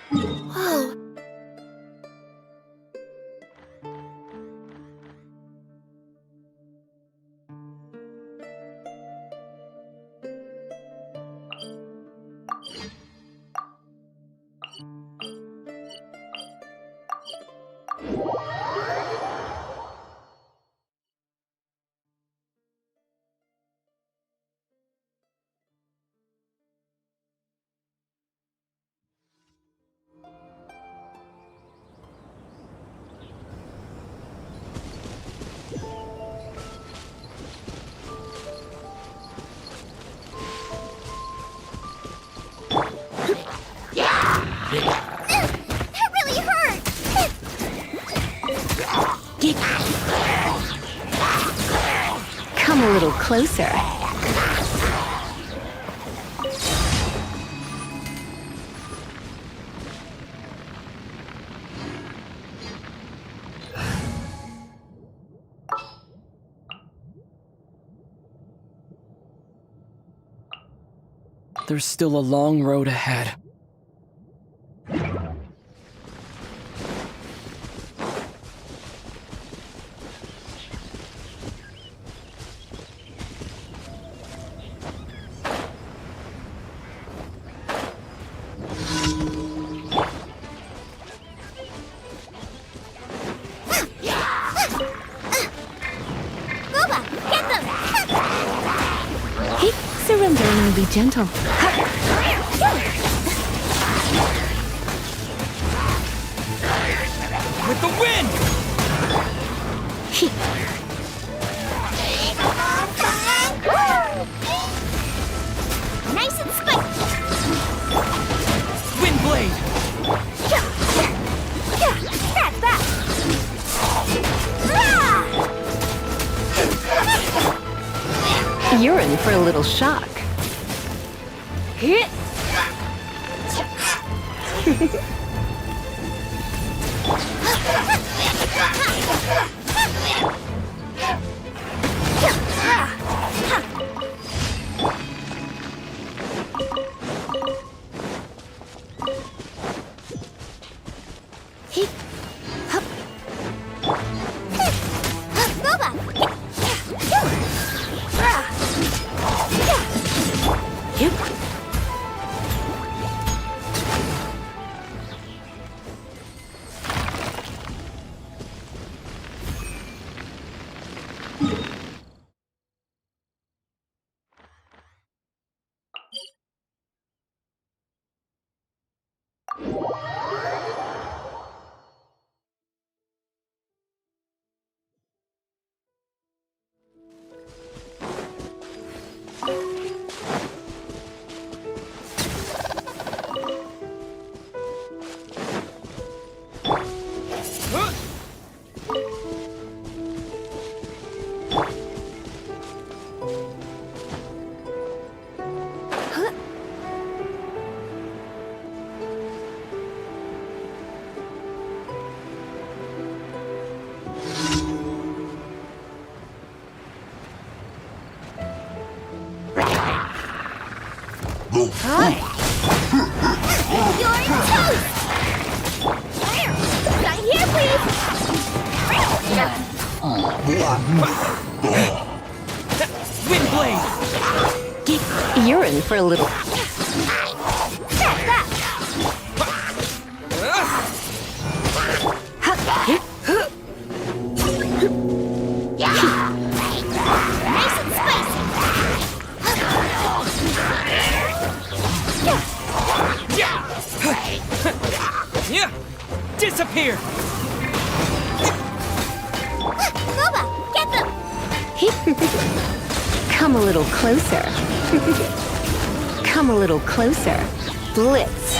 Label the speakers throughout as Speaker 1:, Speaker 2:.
Speaker 1: Whoa. That really hurt!
Speaker 2: Come a little closer.
Speaker 3: There's still a long road ahead.
Speaker 1: Boba, get them!
Speaker 2: Hey, surrender and be gentle.
Speaker 3: With the wind!
Speaker 1: Nice and spiky!
Speaker 3: Wind blade!
Speaker 1: Scratch that!
Speaker 2: You're in for a little shock.
Speaker 1: Boba! You're toast! Right here, please!
Speaker 3: Wind blade!
Speaker 2: You're in for a little...
Speaker 1: Scratch that! Nice and spicy!
Speaker 3: Yeah! Disappear!
Speaker 1: Boba, get them!
Speaker 2: Come a little closer. Come a little closer. Blitz.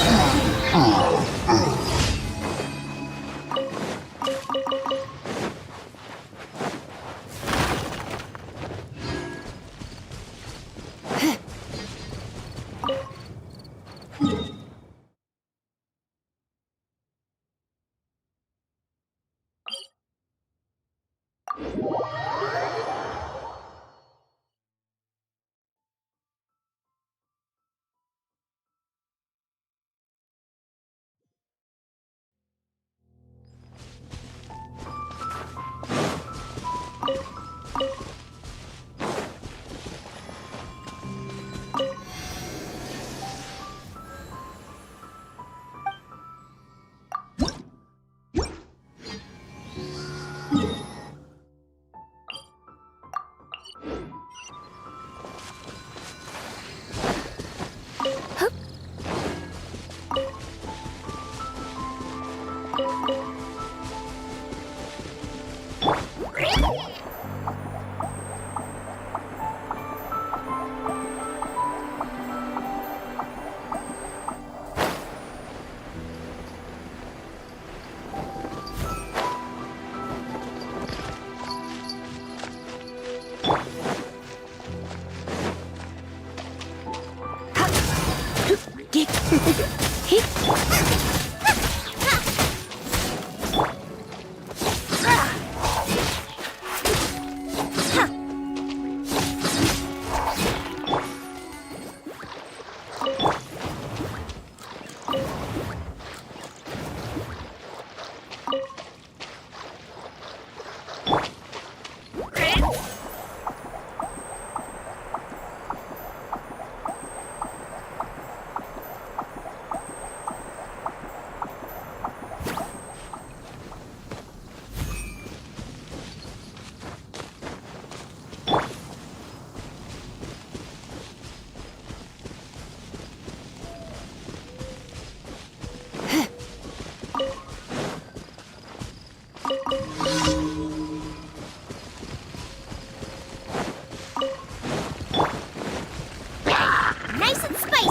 Speaker 1: Nice and spicy.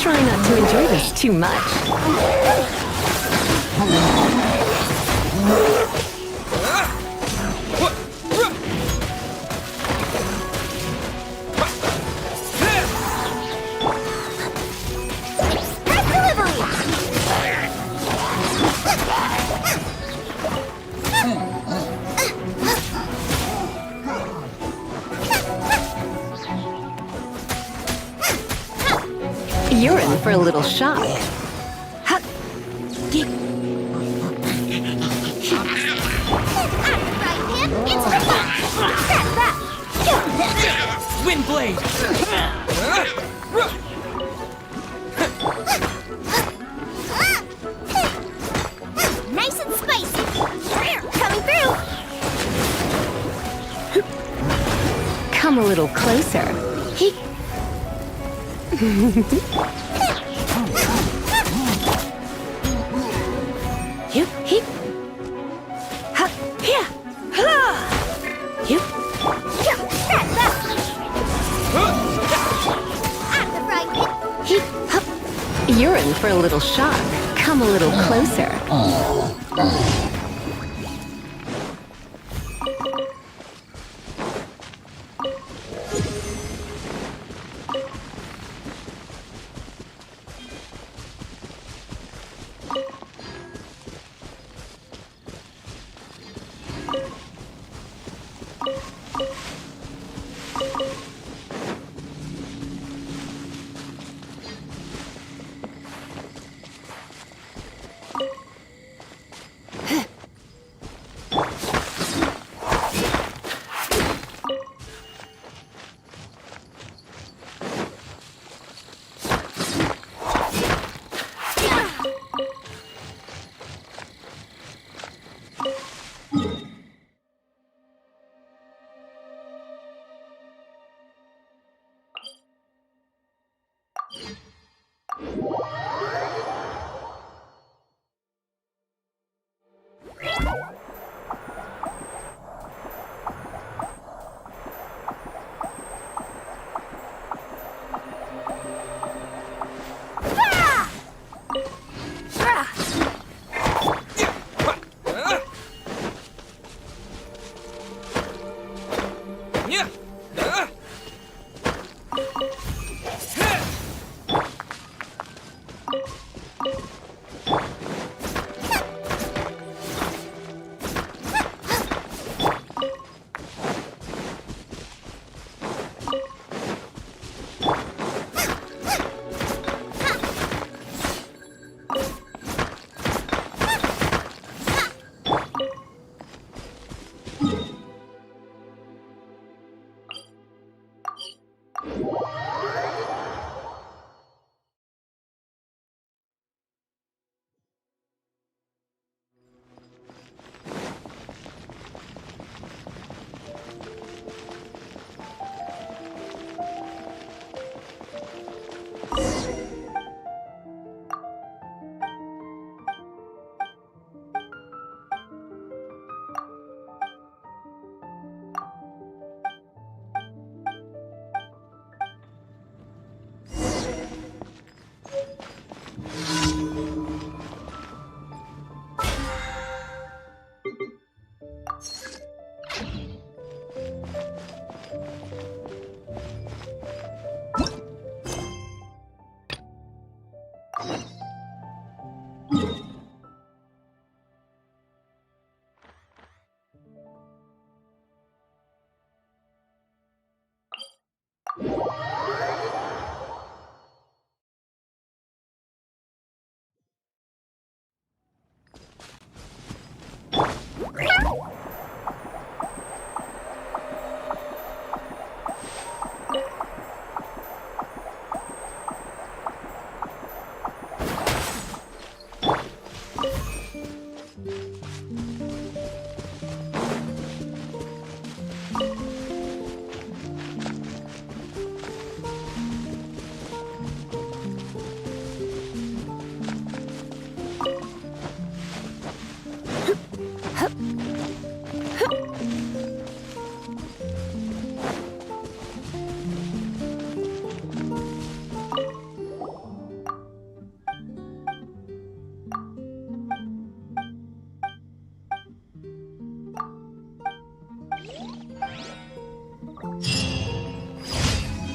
Speaker 2: Try not to enjoy this too much.
Speaker 1: Express delivery.
Speaker 2: You're in for a little shock. Ha! Get
Speaker 1: Right, him. It's the fun. Step back.
Speaker 3: Wind blade!
Speaker 1: Nice and spicy. Coming through.
Speaker 2: come a little closer. He You, he, ha, here, ha, you,
Speaker 1: Step back. I'm the frying pan.
Speaker 2: he, hup. You're in for a little shock. Come a little closer.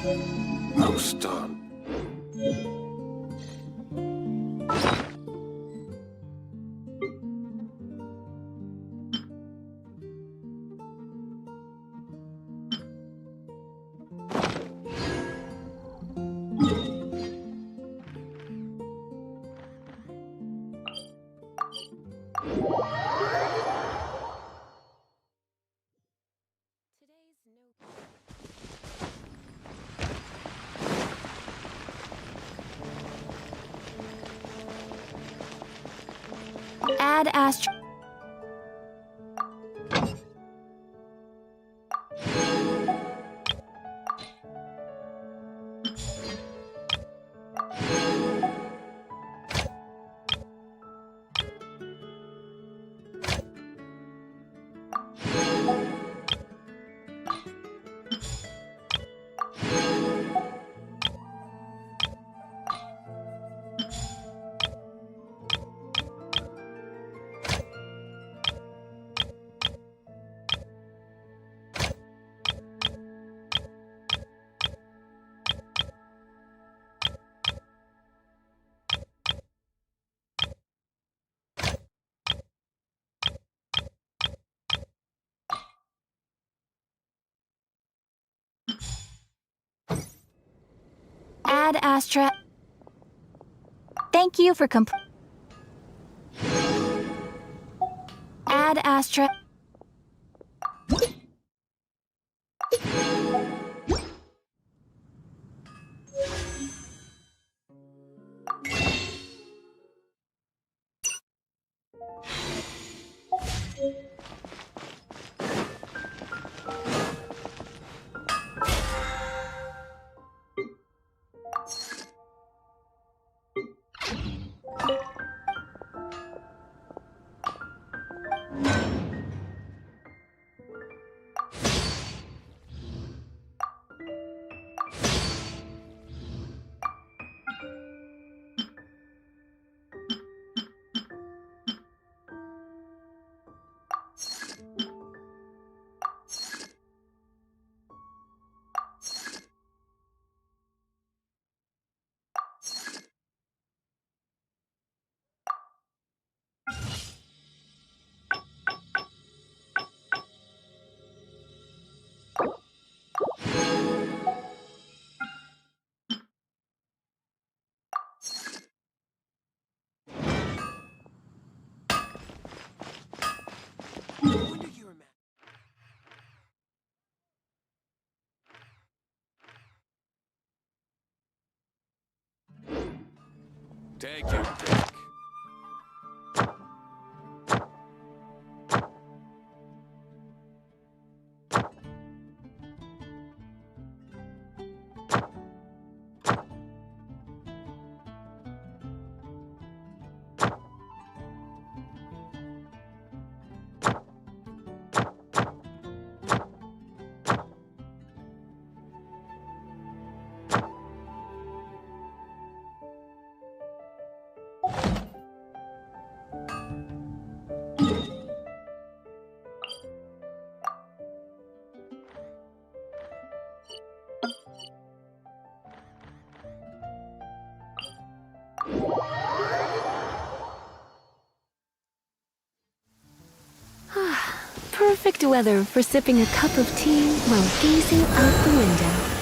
Speaker 4: I'm stunned.
Speaker 1: Add Astro. Add Astra. Thank you for Add Astra.
Speaker 4: Take your pick.
Speaker 2: Perfect weather for sipping a cup of tea while gazing out the window.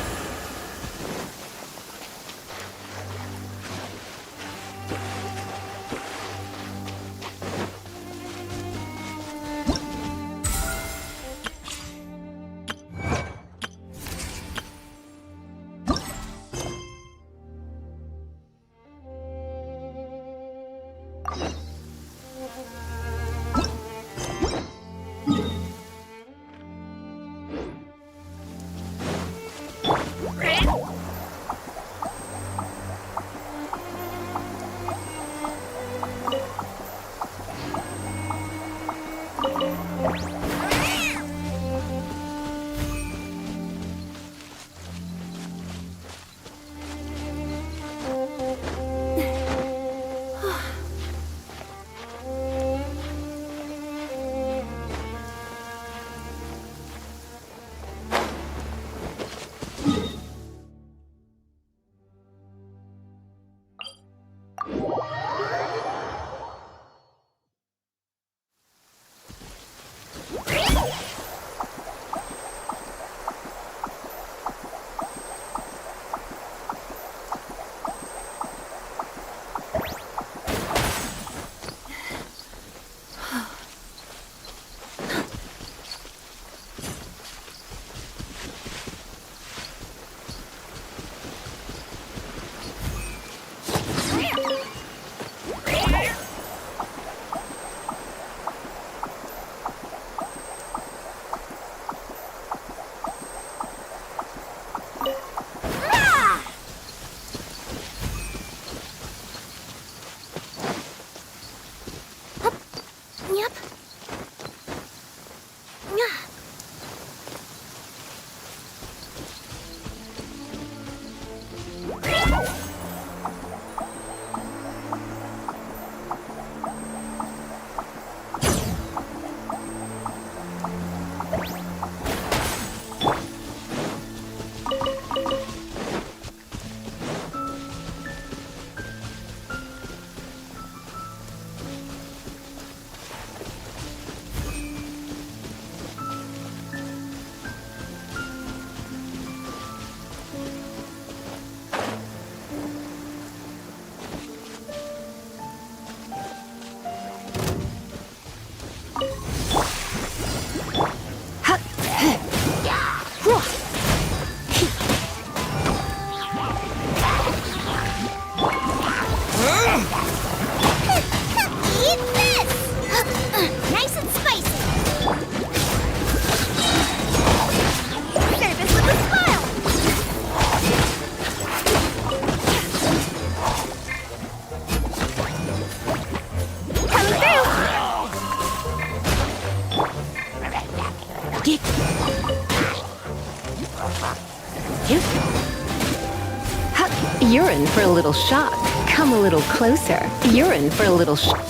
Speaker 2: You're in for a little shock. Come a little closer. You're in for a little shock.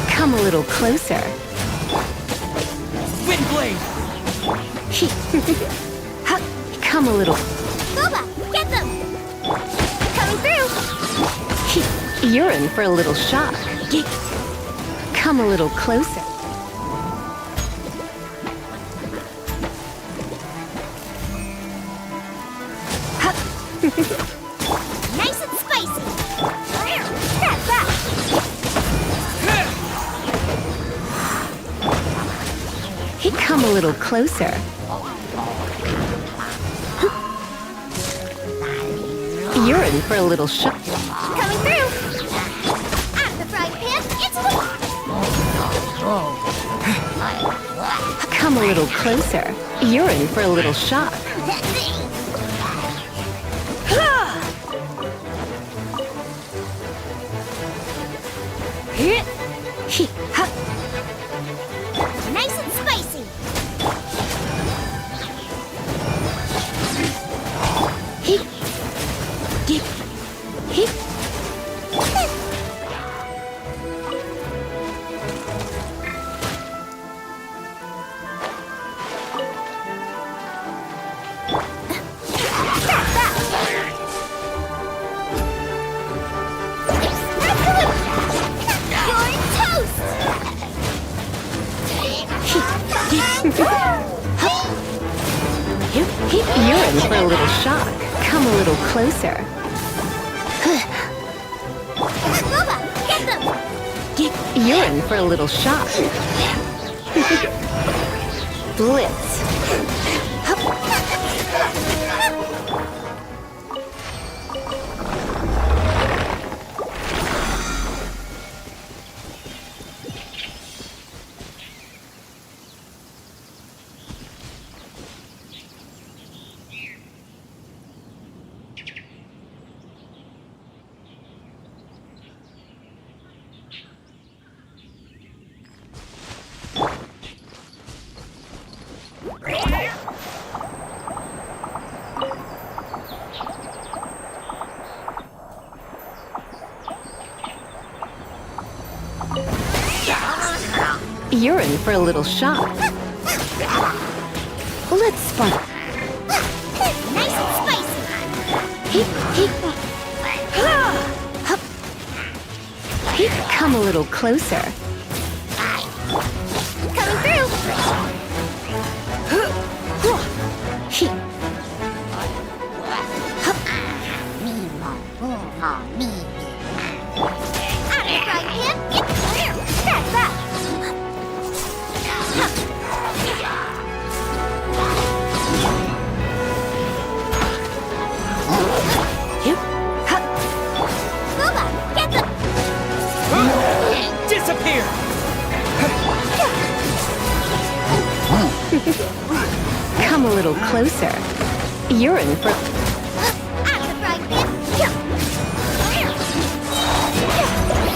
Speaker 2: Come a little closer.
Speaker 3: Wind blade!
Speaker 2: Come a little.
Speaker 1: Boba, get them! Coming through!
Speaker 2: You're in for a little shock. Come a little closer.
Speaker 1: Nice and spicy! Step back!
Speaker 2: Come a little closer. You're in for a little shock.
Speaker 1: Coming through! Out of the frying pan, it's
Speaker 2: Come a little closer. You're in for a little shock.
Speaker 1: nice and spicy!
Speaker 2: You're in for a little shock. Come a little closer.
Speaker 1: Boba, get them!
Speaker 2: You're in for a little shock. Blitz. You're in for a little shock. Let's spark.
Speaker 1: Nice and spicy!
Speaker 2: Come a little closer.
Speaker 1: Coming through! Out of the frying pan, it's clear! Step back! Boba, get them!
Speaker 3: Disappear!
Speaker 2: Come a little closer. You're in for.
Speaker 1: Out of the frying pan!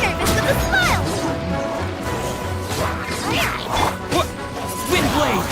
Speaker 1: Service with a smile!
Speaker 3: What? Wind blade!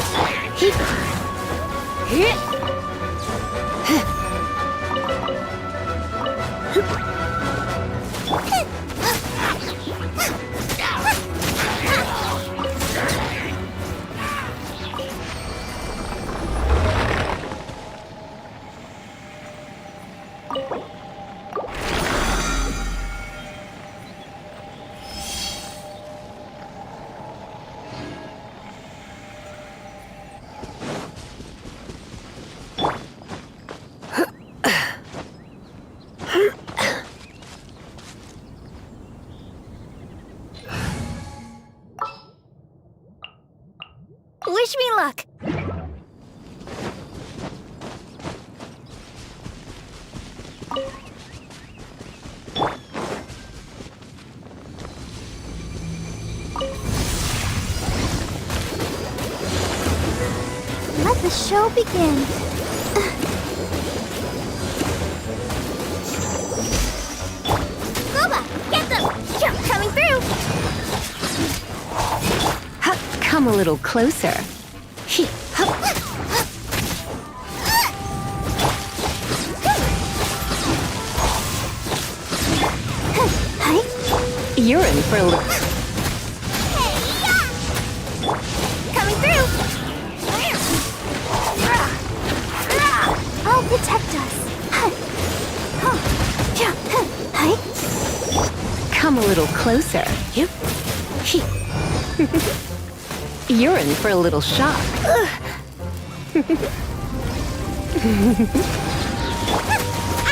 Speaker 1: Wish me luck! Let the show begin. Boba, get them! Coming through!
Speaker 2: Come a little closer. You're in for a little...
Speaker 1: Coming through! I'll protect us.
Speaker 2: Come a little closer. You're in for a little shock.
Speaker 1: Out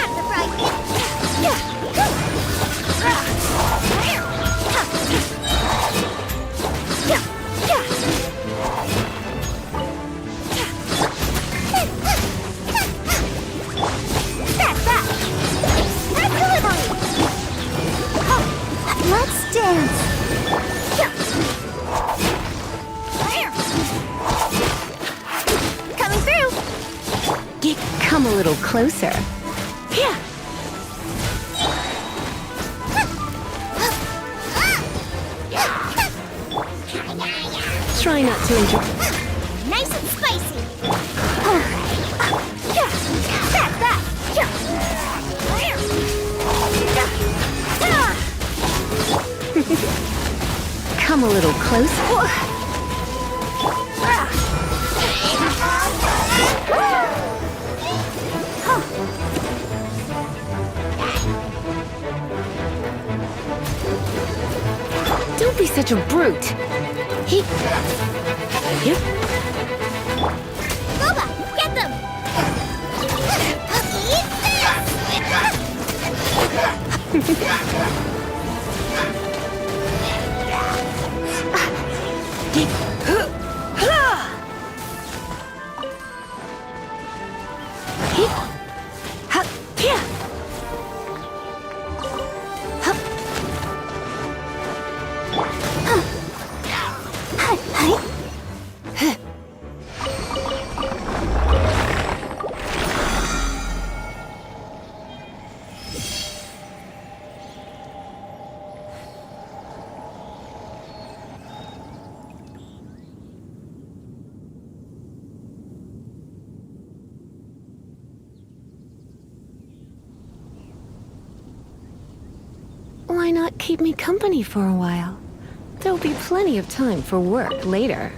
Speaker 1: of the frying pan. That's that. That's delivery. Let's dance. Coming through.
Speaker 2: Come a little closer. Try not to injure...
Speaker 1: Nice and spicy. That's that.
Speaker 2: Come a little closer. Don't be such a brute.
Speaker 1: Boba, get them. Eat
Speaker 2: Why not keep me company for a while? There'll be plenty of time for work later.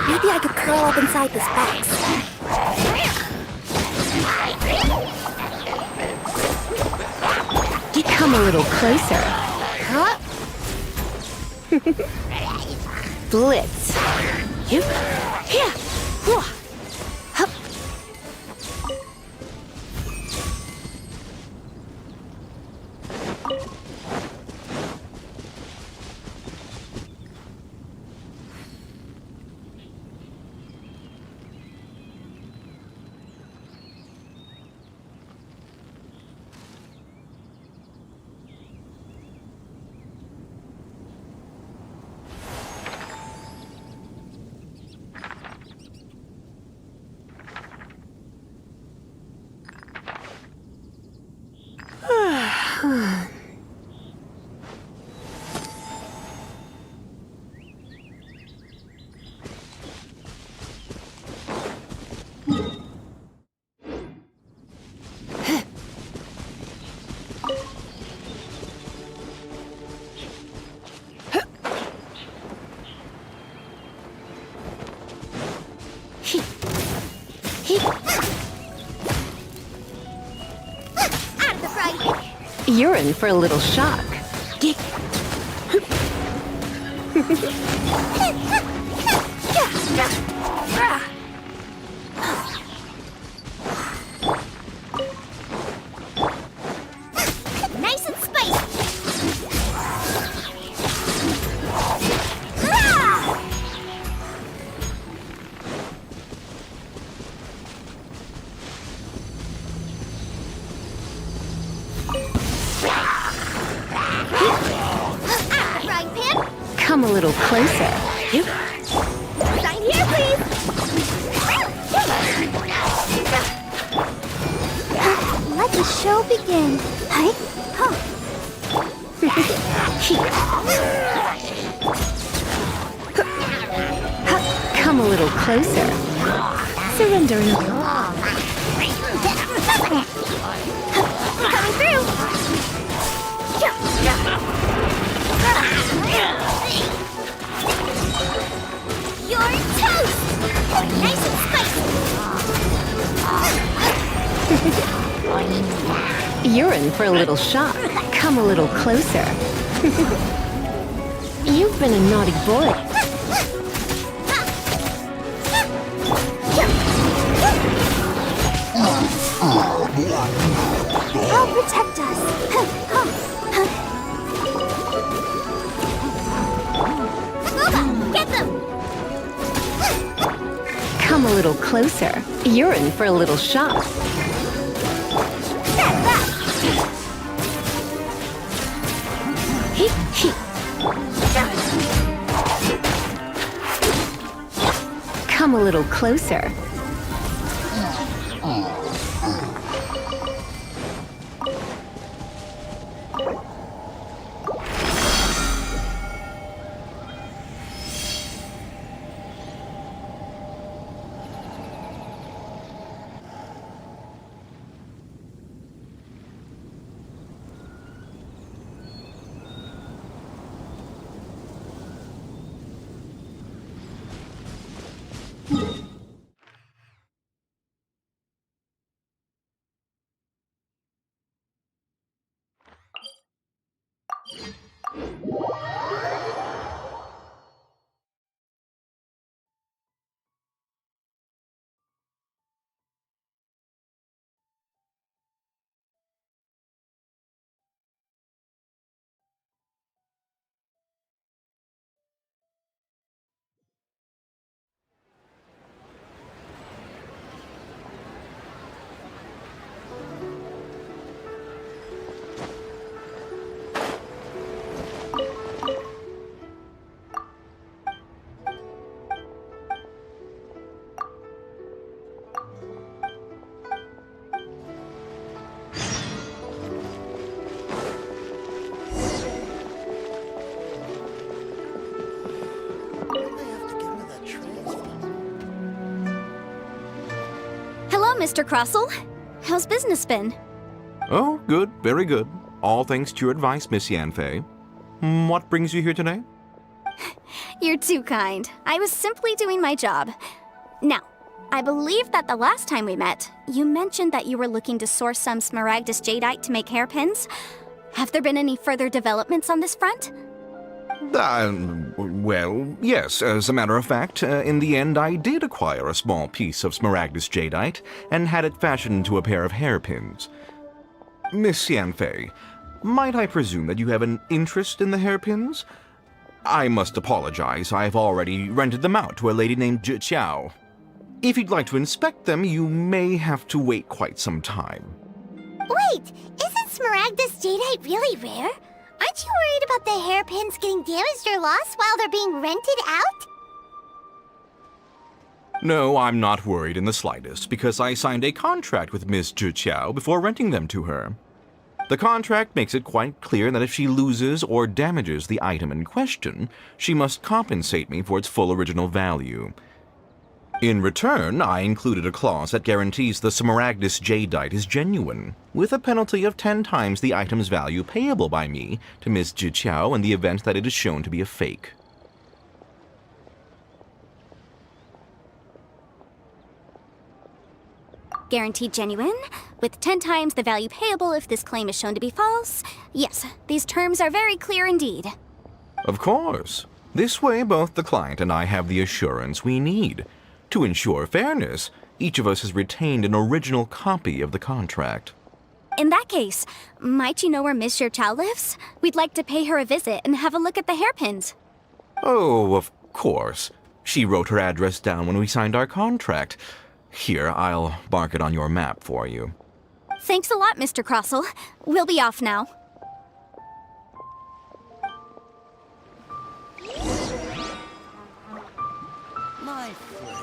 Speaker 1: Maybe I could curl up inside this box.
Speaker 2: Come a little closer. Blitz.
Speaker 1: Out of the frying pan.
Speaker 2: You're in for a little shock.
Speaker 1: Nice and spicy.
Speaker 2: Come a little closer.
Speaker 1: Let the show begin. Hi. Huh.
Speaker 2: Come a little closer. Surrendering.
Speaker 1: Coming through. You're toast. Nice and spicy.
Speaker 2: You're in for a little shock. Come a little closer. You've been a naughty boy.
Speaker 1: I'll protect us. Get them!
Speaker 2: Come a little closer. You're in for a little shock. Come a little closer.
Speaker 1: Hello, Mr. Crossell. How's business been?
Speaker 5: Oh, good, very good. All thanks to your advice, Miss Yanfei. What brings you here today?
Speaker 1: You're too kind. I was simply doing my job. Now, I believe that the last time we met, you mentioned that you were looking to source some smaragdus jadeite to make hairpins. Have there been any further developments on this front?
Speaker 5: Well, yes. As a matter of fact, in the end, I did acquire a small piece of smaragdus jadeite and had it fashioned into a pair of hairpins. Miss Yanfei, might I presume that you have an interest in the hairpins? I must apologize. I've already rented them out to a lady named Zhi. If you'd like to inspect them, you may have to wait quite some time.
Speaker 1: Wait, isn't smaragdus jadeite really rare? Aren't you worried about the hairpins getting damaged or lost while they're being rented out?
Speaker 5: No, I'm not worried in the slightest, because I signed a contract with Miss Zhi before renting them to her. The contract makes it quite clear that if she loses or damages the item in question, she must compensate me for its full original value. In return, I included a clause that guarantees the smaragdus jadeite is genuine, with a penalty of 10 times the item's value payable by me to Miss Zhi in the event that it is shown to be a fake.
Speaker 1: Guaranteed genuine, with 10 times the value payable if this claim is shown to be false. Yes, these terms are very clear indeed.
Speaker 5: Of course. This way, both the client and I have the assurance we need. To ensure fairness, each of us has retained an original copy of the contract.
Speaker 1: In that case, might you know where Miss Zhi lives? We'd like to pay her a visit and have a look at the hairpins.
Speaker 5: Oh, of course. She wrote her address down when we signed our contract. Here, I'll mark it on your map for you.
Speaker 1: Thanks a lot, Mr. Crossell. We'll be off now.
Speaker 3: My friend.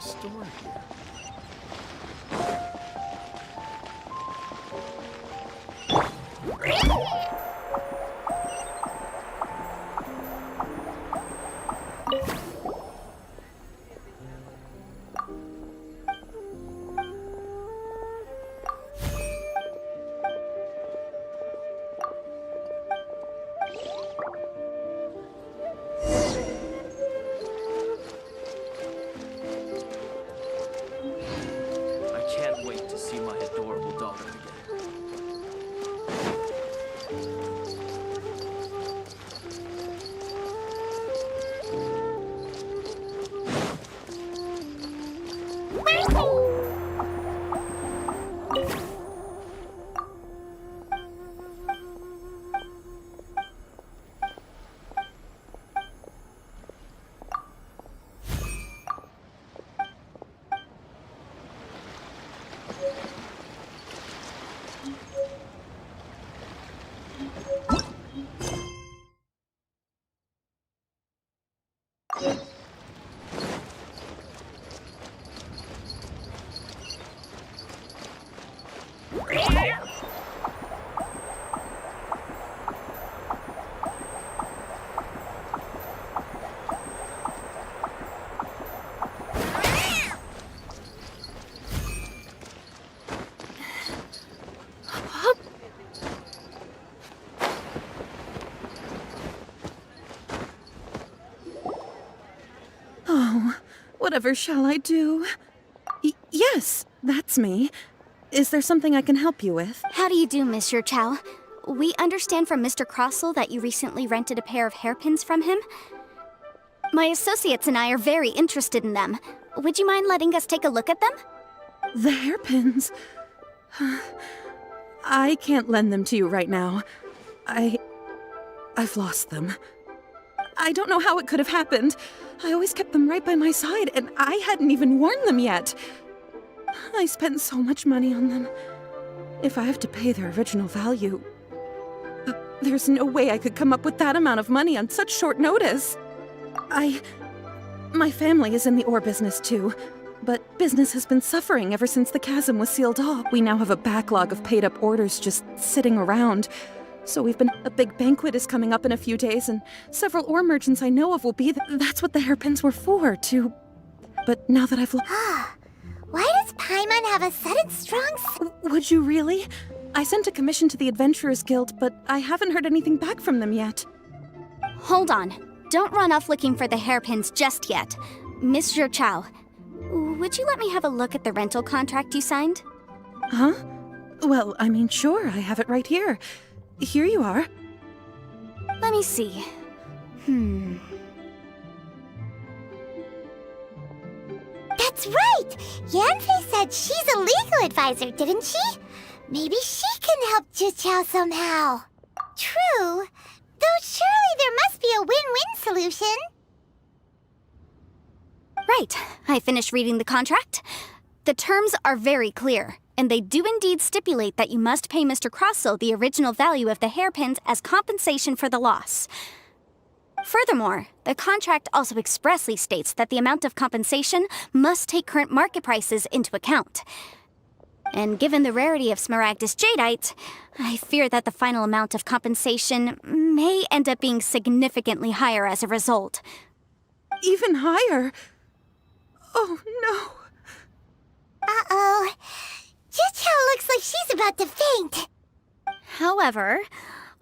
Speaker 3: stored here? I can't wait to see my adorable daughter again.
Speaker 6: Whatever shall I do? Yes, that's me. Is there something I can help you with?
Speaker 1: How do you do, Mr. Chow? We understand from Mr. Crossell that you recently rented a pair of hairpins from him. My associates and I are very interested in them. Would you mind letting us take a look at them?
Speaker 6: The hairpins. I can't lend them to you right now. I've lost them. I don't know how it could have happened. I always kept them right by my side, and I hadn't even worn them yet. I spent so much money on them. If I have to pay their original value, there's no way I could come up with that amount of money on such short notice. My family is in the ore business too, but business has been suffering ever since the chasm was sealed off. We now have a backlog of paid-up orders just sitting around. So a big banquet is coming up in a few days, and several ore merchants I know of will be there. That's what the hairpins were for, but now that I've
Speaker 7: Why does Paimon have a sudden strong
Speaker 6: Would you really? I sent a commission to the Adventurers Guild, but I haven't heard anything back from them yet.
Speaker 1: Hold on. Don't run off looking for the hairpins just yet. Mr. Chow, would you let me have a look at the rental contract you signed?
Speaker 6: Huh? Well, I mean, sure, I have it right here. Here you are.
Speaker 1: Let me see.
Speaker 7: That's right! Yanfei said she's a legal advisor, didn't she? Maybe she can help Juqiao somehow. True. Though surely there must be a win-win solution.
Speaker 1: Right. I finished reading the contract. The terms are very clear, and they do indeed stipulate that you must pay Mr. Crossell the original value of the hairpins as compensation for the loss. Furthermore, the contract also expressly states that the amount of compensation must take current market prices into account. And given the rarity of Smaragdus Jadeite, I fear that the final amount of compensation may end up being significantly higher as a result.
Speaker 6: Even higher? Oh, no.
Speaker 7: Uh-oh. Juqiao looks like she's about to faint.
Speaker 1: However,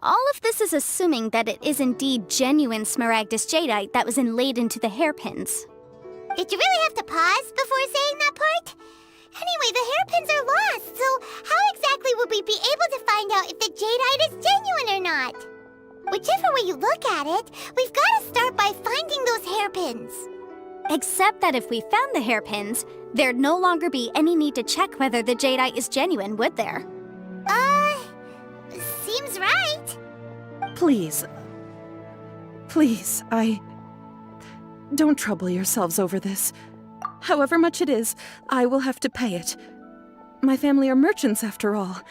Speaker 1: all of this is assuming that it is indeed genuine Smaragdus Jadeite that was inlaid into the hairpins.
Speaker 7: Did you really have to pause before saying that part? Anyway, the hairpins are lost, so how exactly would we be able to find out if the jadeite is genuine or not? Whichever way you look at it, we've got to start by finding those hairpins.
Speaker 1: Except that if we found the hairpins, there'd no longer be any need to check whether the jadeite is genuine, would there?
Speaker 7: Seems right.
Speaker 6: Please, don't trouble yourselves over this. However much it is, I will have to pay it. My family are merchants, after all.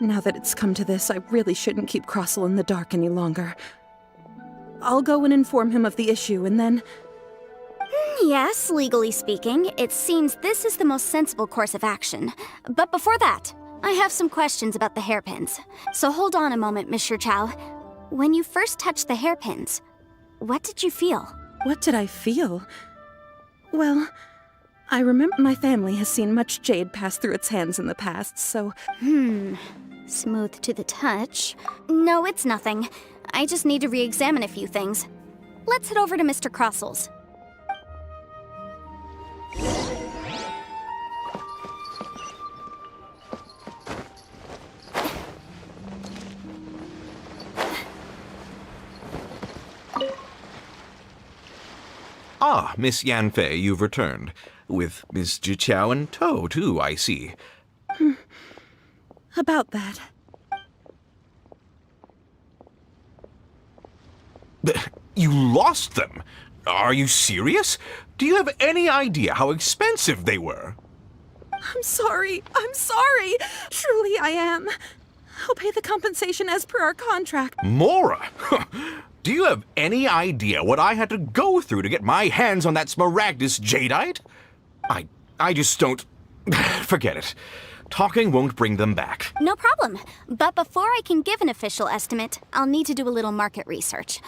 Speaker 6: Now that it's come to this, I really shouldn't keep Crossell in the dark any longer. I'll go and inform him of the issue, and then...
Speaker 1: Yes, legally speaking, it seems this is the most sensible course of action. But before that, I have some questions about the hairpins. So hold on a moment, Mr. Chow. When you first touched the hairpins, what did you feel?
Speaker 6: What did I feel? Well, I remember my family has seen much jade pass through its hands in the past, so...
Speaker 1: Smooth to the touch. No, it's nothing. I just need to re-examine a few things. Let's head over to Mr. Crossell's.
Speaker 5: Ah, Miss Yanfei, you've returned. With Miss Jiqiao in tow, too, I see.
Speaker 6: About that.
Speaker 5: You lost them? Are you serious? Do you have any idea how expensive they were?
Speaker 6: I'm sorry. Truly I am. I'll pay the compensation as per our contract.
Speaker 5: Mora! Do you have any idea what I had to go through to get my hands on that Smaragdus jadeite? I just don't... Forget it. Talking won't bring them back.
Speaker 1: No problem. But before I can give an official estimate, I'll need to do a little market research.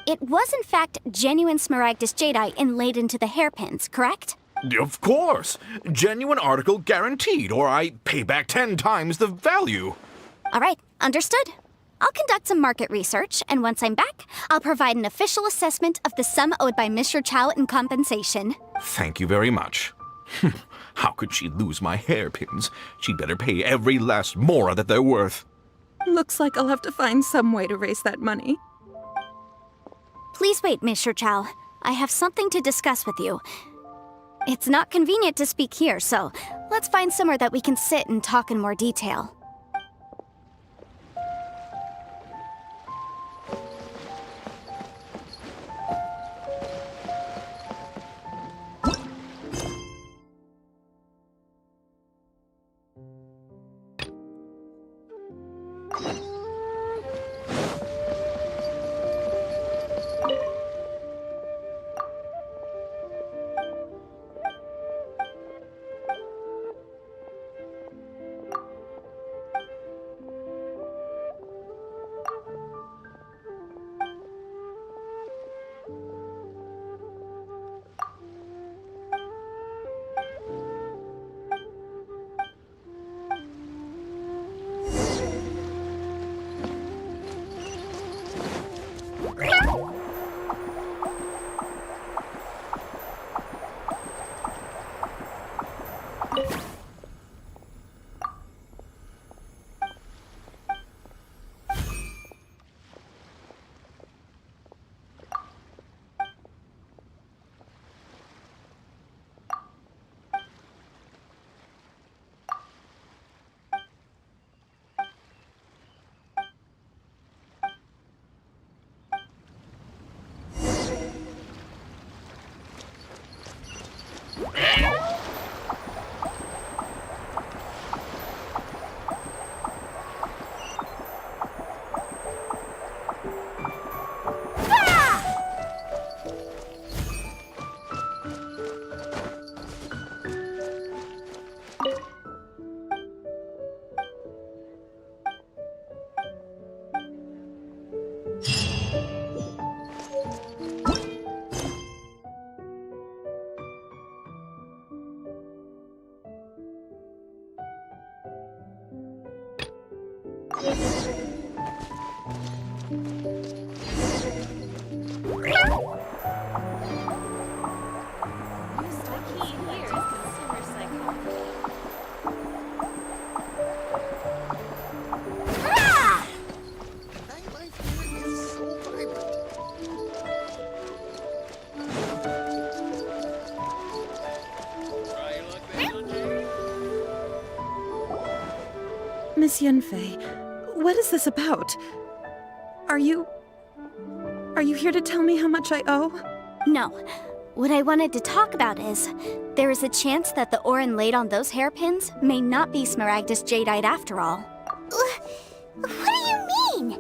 Speaker 1: It was in fact genuine Smaragdus jadeite inlaid into the hairpins, correct?
Speaker 5: Of course. Genuine article guaranteed, or I pay back 10 times the value.
Speaker 1: All right, understood. I'll conduct some market research, and once I'm back, I'll provide an official assessment of the sum owed by Mr. Chow in compensation.
Speaker 5: Thank you very much. How could she lose my hairpins? She'd better pay every last mora that they're worth.
Speaker 6: Looks like I'll have to find some way to raise that money.
Speaker 1: Please wait, Mr. Chow. I have something to discuss with you. It's not convenient to speak here, so let's find somewhere that we can sit and talk in more detail.
Speaker 6: Miss Yanfei, what is this about? Are you here to tell me how much I owe?
Speaker 1: No. What I wanted to talk about is, there is a chance that the ore inlaid on those hairpins may not be Smaragdus jadeite after all.
Speaker 7: What do you mean?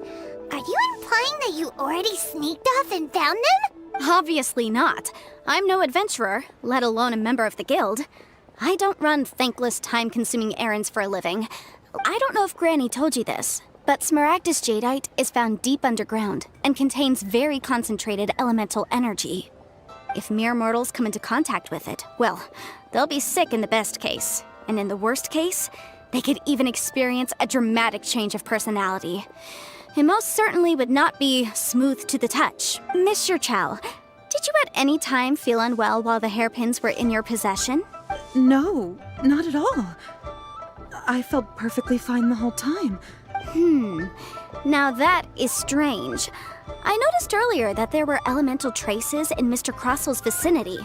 Speaker 7: Are you implying that you already sneaked off and found them?
Speaker 1: Obviously not. I'm no adventurer, let alone a member of the guild. I don't run thankless, time-consuming errands for a living. I don't know if Granny told you this, but Smaragdus jadeite is found deep underground and contains very concentrated elemental energy. If mere mortals come into contact with it, well, they'll be sick in the best case. And in the worst case, they could even experience a dramatic change of personality. It most certainly would not be smooth to the touch. Mr. Chow, did you at any time feel unwell while the hairpins were in your possession?
Speaker 6: No, not at all. I felt perfectly fine the whole time.
Speaker 1: Now that is strange. I noticed earlier that there were elemental traces in Mr. Crossel's vicinity.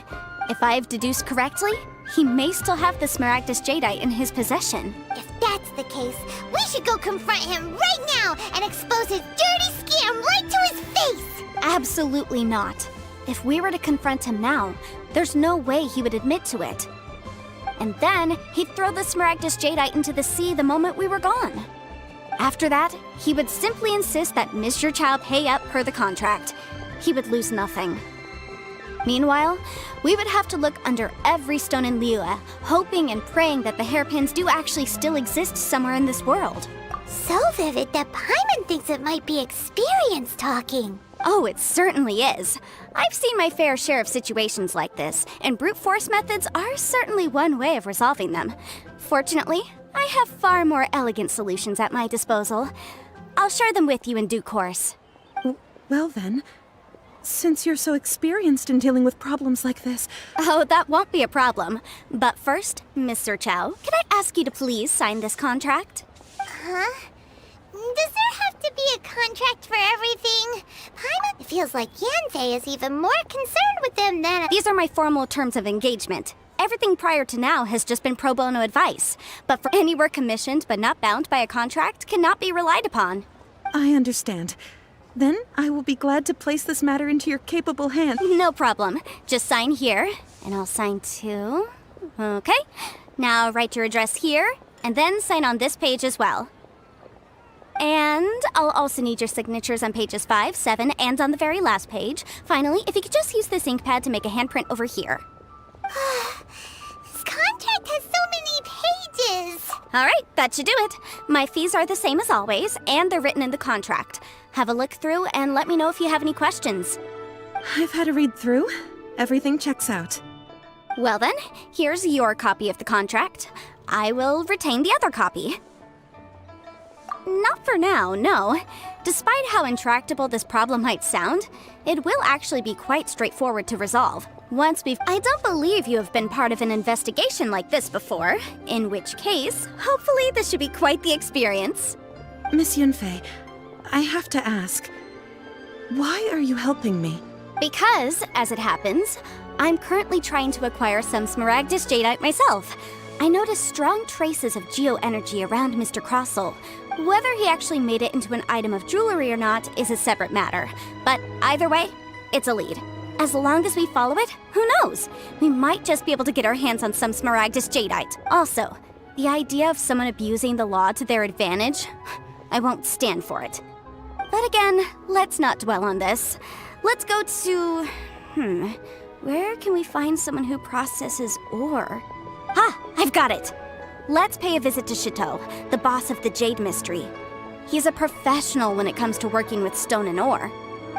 Speaker 1: If I've deduced correctly, he may still have the Smaragdus jadeite in his possession.
Speaker 7: If that's the case, we should go confront him right now and expose his dirty scam right to his face!
Speaker 1: Absolutely not. If we were to confront him now, there's no way he would admit to it. And then he'd throw the Smaragdus jadeite into the sea the moment we were gone. After that, he would simply insist that Mr. Chow pay up per the contract. He would lose nothing. Meanwhile, we would have to look under every stone in Liyue, hoping and praying that the hairpins do actually still exist somewhere in this world.
Speaker 7: So vivid that Paimon thinks it might be experience talking.
Speaker 1: Oh, it certainly is. I've seen my fair share of situations like this, and brute force methods are certainly one way of resolving them. Fortunately, I have far more elegant solutions at my disposal. I'll share them with you in due course.
Speaker 6: Well then, since you're so experienced in dealing with problems like this,
Speaker 1: Oh, that won't be a problem. But first, Mr. Chow, could I ask you to please sign this contract?
Speaker 7: Huh? Does there have to be a contract for everything? Paimon feels like Yanfei is even more concerned with them than...
Speaker 1: These are my formal terms of engagement. Everything prior to now has just been pro bono advice. But for any work commissioned but not bound by a contract cannot be relied upon.
Speaker 6: I understand. Then I will be glad to place this matter into your capable hands.
Speaker 1: No problem. Just sign here, and I'll sign too. Okay. Now write your address here, and then sign on this page as well. And I'll also need your signatures on pages 5, 7, and on the very last page. Finally, if you could just use this ink pad to make a handprint over here.
Speaker 7: This contract has so many pages!
Speaker 1: All right, that should do it. My fees are the same as always, and they're written in the contract. Have a look through and let me know if you have any questions.
Speaker 6: I've had a read through. Everything checks out.
Speaker 1: Well then, here's your copy of the contract. I will retain the other copy. Not for now, no. Despite how intractable this problem might sound, it will actually be quite straightforward to resolve. I don't believe you have been part of an investigation like this before, in which case, hopefully this should be quite the experience.
Speaker 6: Miss Yunfei, I have to ask, why are you helping me?
Speaker 1: Because, as it happens, I'm currently trying to acquire some Smaragdus jadeite myself. I noticed strong traces of geo-energy around Mr. Crossel. Whether he actually made it into an item of jewelry or not is a separate matter. But either way, it's a lead. As long as we follow it, who knows? We might just be able to get our hands on some Smaragdus jadeite. Also, the idea of someone abusing the law to their advantage, I won't stand for it. But again, let's not dwell on this. Let's go to... where can we find someone who processes ore? I've got it! Let's pay a visit to Chateau, the boss of the Jade Mystery. He's a professional when it comes to working with stone and ore.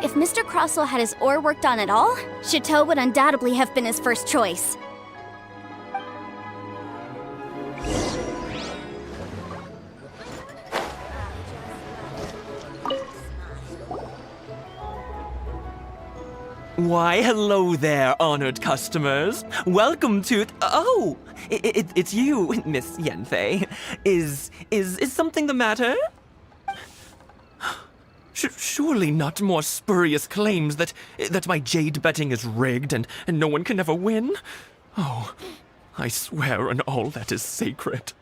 Speaker 1: If Mr. Crossel had his ore worked on at all, Chateau would undoubtedly have been his first choice.
Speaker 3: Why, hello there, honored customers. Welcome to... Oh, it's you, Miss Yanfei. Is something the matter? Surely not more spurious claims that my jade betting is rigged and no one can ever win? Oh, I swear on all that is sacred.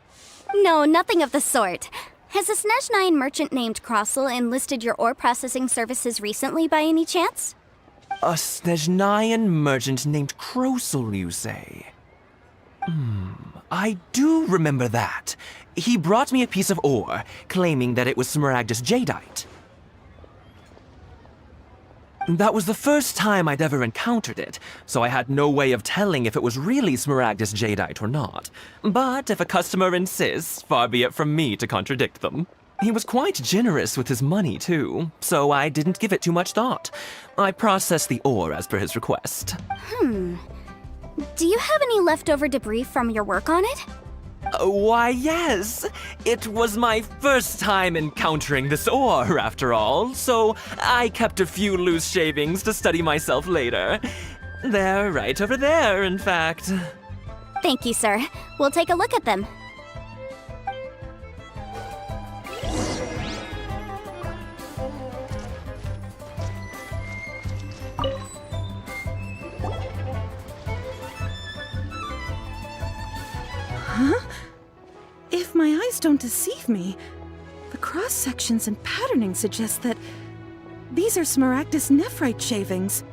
Speaker 1: No, nothing of the sort. Has a Snezhnine merchant named Crossel enlisted your ore processing services recently by any chance?
Speaker 3: A Snezhnine merchant named Crossel, you say? I do remember that. He brought me a piece of ore, claiming that it was Smaragdus jadeite. That was the first time I'd ever encountered it, so I had no way of telling if it was really Smaragdus jadeite or not. But if a customer insists, far be it from me to contradict them. He was quite generous with his money, too, so I didn't give it too much thought. I processed the ore as per his request.
Speaker 1: Do you have any leftover debris from your work on it?
Speaker 3: Why, yes. It was my first time encountering this ore, after all, so I kept a few loose shavings to study myself later. They're right over there, in fact.
Speaker 1: Thank you, sir. We'll take a look at them.
Speaker 6: If my eyes don't deceive me, the cross-sections and patterning suggest that these are Smaragdus nephrite shavings.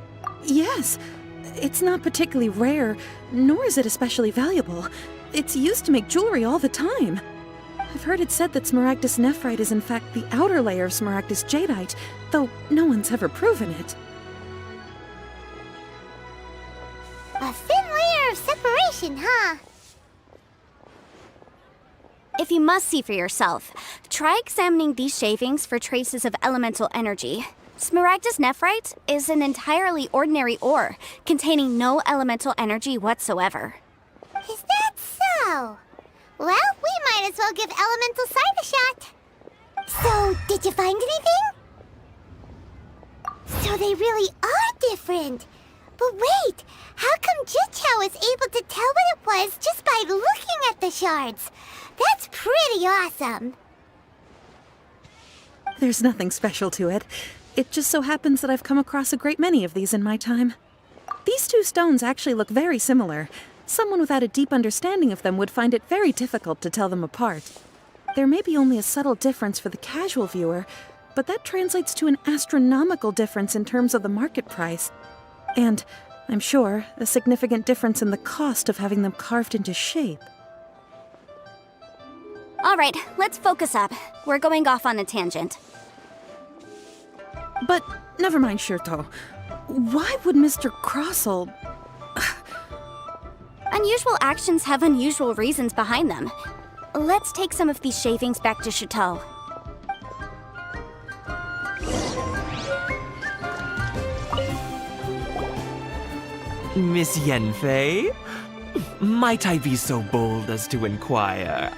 Speaker 6: Yes, it's not particularly rare, nor is it especially valuable. It's used to make jewelry all the time. I've heard it said that Smaragdus nephrite is in fact the outer layer of Smaragdus jadeite, though no one's ever proven it.
Speaker 7: A thin layer of separation, huh?
Speaker 1: If you must see for yourself, try examining these shavings for traces of elemental energy. Smaragdus nephrite is an entirely ordinary ore, containing no elemental energy whatsoever.
Speaker 7: Is that so? Well, we might as well give elemental side a shot. So, did you find anything? So they really are different. But wait, how come Jichao was able to tell what it was just by looking at the shards? That's pretty awesome.
Speaker 6: There's nothing special to it. It just so happens that I've come across a great many of these in my time. These two stones actually look very similar. Someone without a deep understanding of them would find it very difficult to tell them apart. There may be only a subtle difference for the casual viewer, but that translates to an astronomical difference in terms of the market price. And, I'm sure, a significant difference in the cost of having them carved into shape.
Speaker 1: All right, let's focus up. We're going off on a tangent.
Speaker 6: But, never mind, Shirto. Why would Mr. Crossell...
Speaker 1: Unusual actions have unusual reasons behind them. Let's take some of these shavings back to Chateau.
Speaker 3: Miss Yenfei? Might I be so bold as to inquire,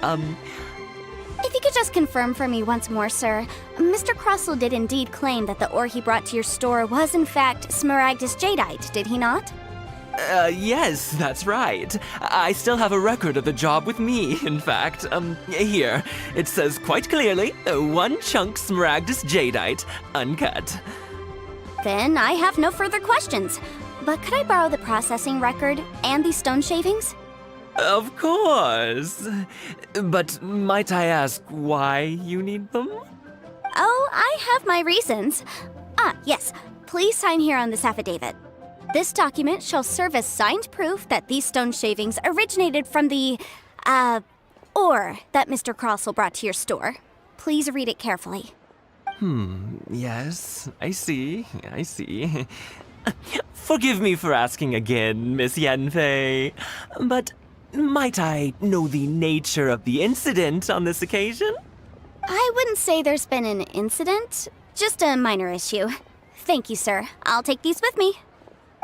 Speaker 1: If you could just confirm for me once more, sir, Mr. Crossell did indeed claim that the ore he brought to your store was in fact Smaragdus jadeite, did he not?
Speaker 3: Yes, that's right. I still have a record of the job with me, in fact. Here. It says quite clearly, 1 chunk Smaragdus jadeite, uncut.
Speaker 1: Then I have no further questions. But could I borrow the processing record and these stone shavings?
Speaker 3: Of course. But might I ask why you need them?
Speaker 1: Oh, I have my reasons. Ah, yes. Please sign here on this affidavit. This document shall serve as signed proof that these stone shavings originated from the, ore that Mr. Crossell brought to your store. Please read it carefully.
Speaker 3: Yes, I see. Forgive me for asking again, Miss Yenfei, but might I know the nature of the incident on this occasion?
Speaker 1: I wouldn't say there's been an incident, just a minor issue. Thank you, sir. I'll take these with me.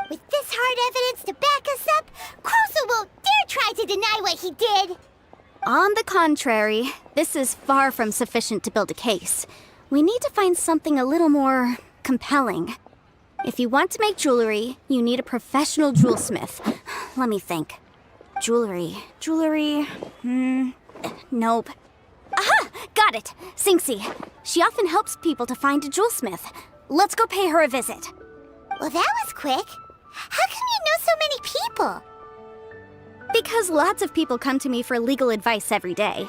Speaker 7: With this hard evidence to back us up, Crossell won't dare try to deny what he did.
Speaker 1: On the contrary, this is far from sufficient to build a case. We need to find something a little more compelling. If you want to make jewelry, you need a professional jewelsmith. Let me think. Jewelry. Nope. Aha! Got it! Singxi. She often helps people to find a jewelsmith. Let's go pay her a visit.
Speaker 7: Well, that was quick. How come you know so many people?
Speaker 1: Because lots of people come to me for legal advice every day.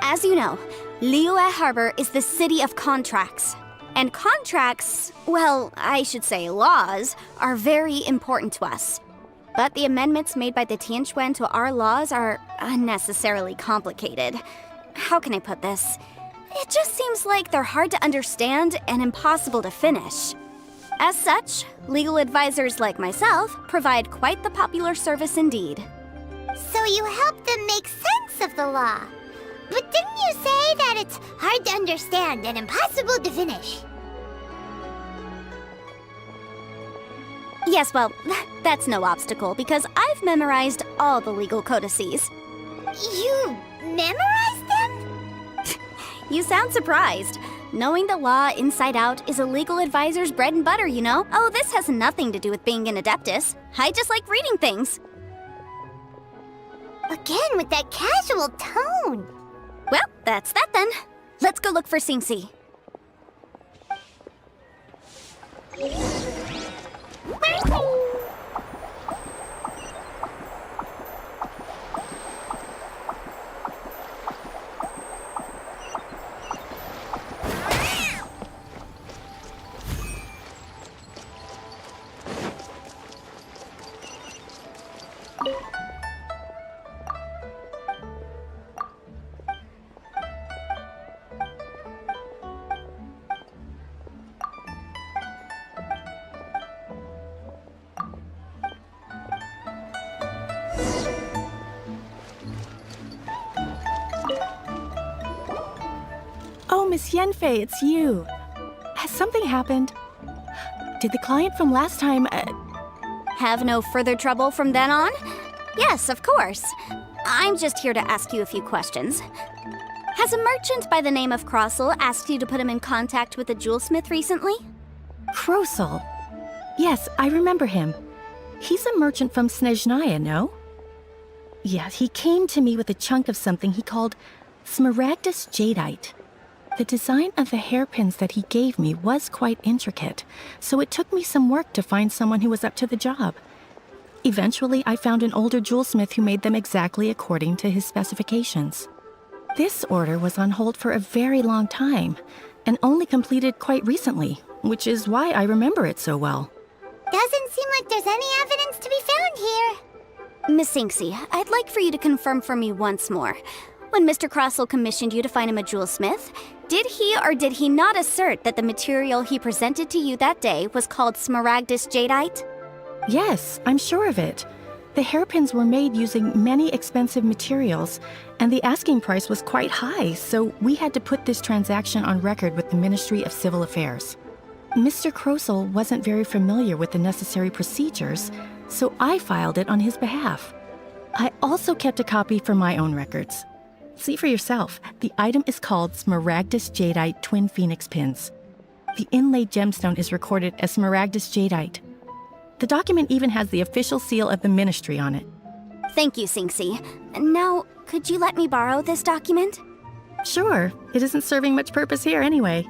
Speaker 1: As you know, Liyue Harbor is the city of contracts. And contracts, well, I should say laws, are very important to us. But the amendments made by the Tianquan to our laws are unnecessarily complicated. How can I put this? It just seems like they're hard to understand and impossible to finish. As such, legal advisors like myself provide quite the popular service indeed.
Speaker 7: So you help them make sense of the law. But didn't you say that it's hard to understand and impossible to finish?
Speaker 1: Yes, well, that's no obstacle because I've memorized all the legal codices.
Speaker 7: You memorized them?
Speaker 1: You sound surprised. Knowing the law inside out is a legal advisor's bread and butter, you know? Oh, this has nothing to do with being an adeptus. I just like reading things.
Speaker 7: Again, with that casual tone.
Speaker 1: Well, that's that then. Let's go look for Singsi.
Speaker 8: Oh, Miss Yenfei, it's you. Has something happened? Did the client from last time,
Speaker 1: Have no further trouble from then on? Yes, of course. I'm just here to ask you a few questions. Has a merchant by the name of Crossel asked you to put him in contact with a jewelsmith recently?
Speaker 8: Krosel? Yes, I remember him. He's a merchant from Snezhnaya, no? Yeah, he came to me with a chunk of something he called Smaragdus Jadeite. The design of the hairpins that he gave me was quite intricate, so it took me some work to find someone who was up to the job. Eventually, I found an older jewelsmith who made them exactly according to his specifications. This order was on hold for a very long time, and only completed quite recently, which is why I remember it so well.
Speaker 7: Doesn't seem like there's any evidence to be found here.
Speaker 1: Miss Singsi, I'd like for you to confirm for me once more. When Mr. Crossel commissioned you to find him a jewelsmith, did he or did he not assert that the material he presented to you that day was called Smaragdus Jadeite?
Speaker 8: Yes, I'm sure of it. The hairpins were made using many expensive materials, and the asking price was quite high, so we had to put this transaction on record with the Ministry of Civil Affairs. Mr. Krosel wasn't very familiar with the necessary procedures, so I filed it on his behalf. I also kept a copy for my own records. See for yourself, the item is called Smaragdus Jadeite Twin Phoenix Pins. The inlaid gemstone is recorded as Smaragdus Jadeite. The document even has the official seal of the ministry on it.
Speaker 1: Thank you, Singsi. Now, could you let me borrow this document?
Speaker 8: Sure, it isn't serving much purpose here anyway.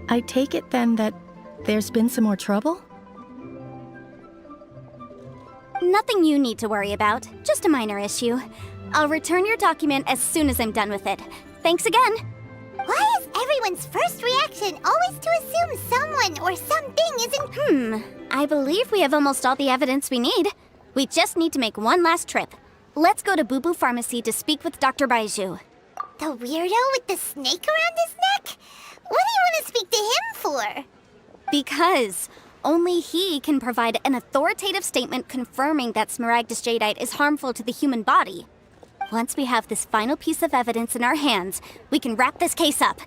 Speaker 8: I take it then that there's been some more trouble?
Speaker 1: Nothing you need to worry about, just a minor issue. I'll return your document as soon as I'm done with it. Thanks again!
Speaker 7: Why is everyone's first reaction always to assume someone or something isn't...
Speaker 1: I believe we have almost all the evidence we need. We just need to make one last trip. Let's go to Boo Boo Pharmacy to speak with Dr. Baiju.
Speaker 7: The weirdo with the snake around his neck? What do you want to speak to him for?
Speaker 1: Because only he can provide an authoritative statement confirming that Smaragdus Jadeite is harmful to the human body. Once we have this final piece of evidence in our hands, we can wrap this case up.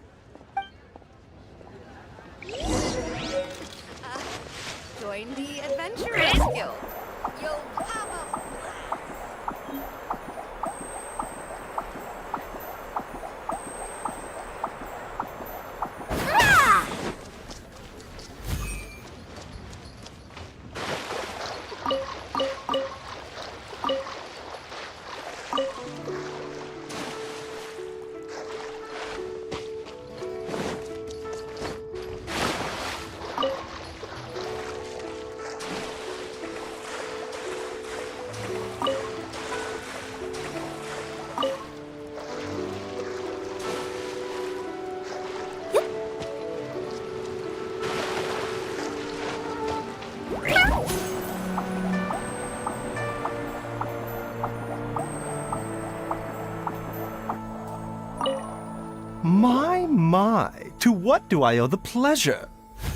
Speaker 9: Join the Adventurers Guild. You'll have a
Speaker 10: My, to what do I owe the pleasure?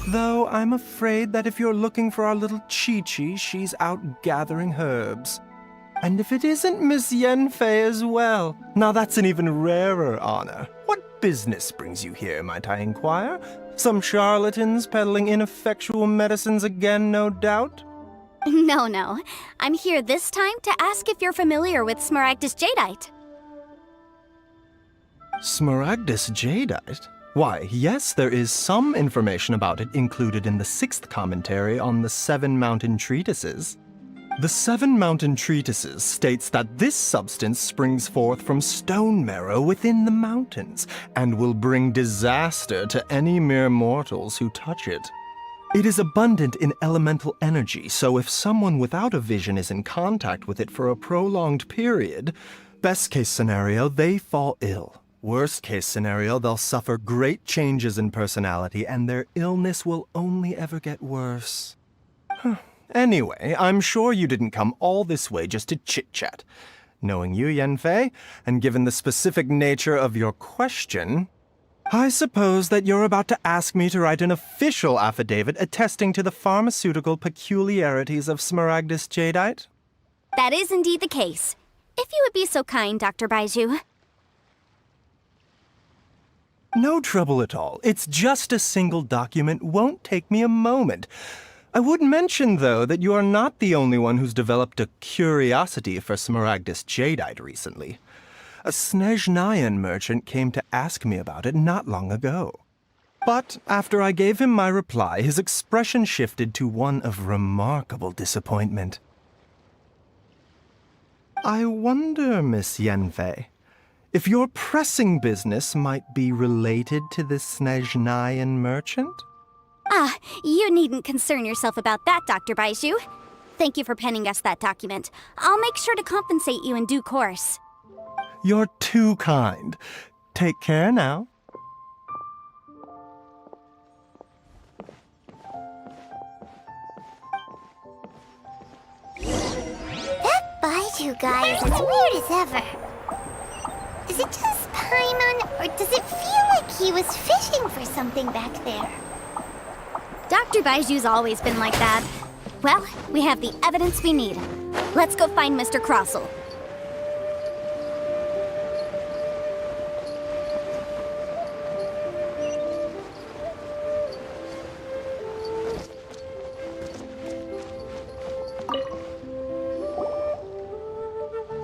Speaker 10: Though I'm afraid that if you're looking for our little Chi-Chi, she's out gathering herbs. And if it isn't Miss Yanfei as well, now that's an even rarer honor. What business brings you here, might I inquire? Some charlatans peddling ineffectual medicines again, no doubt?
Speaker 1: No. I'm here this time to ask if you're familiar with Smaragdus Jadeite.
Speaker 10: Smaragdus Jadeite? Why, yes, there is some information about it included in the 6th commentary on the 7 Mountain Treatises. The 7 Mountain Treatises states that this substance springs forth from stone marrow within the mountains, and will bring disaster to any mere mortals who touch it. It is abundant in elemental energy, so if someone without a vision is in contact with it for a prolonged period, best case scenario, they fall ill. Worst case scenario, they'll suffer great changes in personality, and their illness will only ever get worse. Anyway, I'm sure you didn't come all this way just to chit-chat. Knowing you, Yanfei, and given the specific nature of your question, I suppose that you're about to ask me to write an official affidavit attesting to the pharmaceutical peculiarities of Smaragdus Jadeite?
Speaker 1: That is indeed the case. If you would be so kind, Dr. Baiju.
Speaker 10: No trouble at all. It's just a single document. Won't take me a moment. I would mention, though, that you are not the only one who's developed a curiosity for Smaragdus Jadeite recently. A Snezhnayan merchant came to ask me about it not long ago. But after I gave him my reply, his expression shifted to one of remarkable disappointment. I wonder, Miss Yanfei, if your pressing business might be related to this Snezhnayan merchant?
Speaker 1: You needn't concern yourself about that, Dr. Baiju. Thank you for penning us that document. I'll make sure to compensate you in due course.
Speaker 10: You're too kind. Take care now.
Speaker 7: That Baiju guy is as weird as ever. Is it just Paimon, or does it feel like he was fishing for something back there?
Speaker 1: Dr. Baiju's always been like that. Well, we have the evidence we need. Let's go find Mr. Crossell.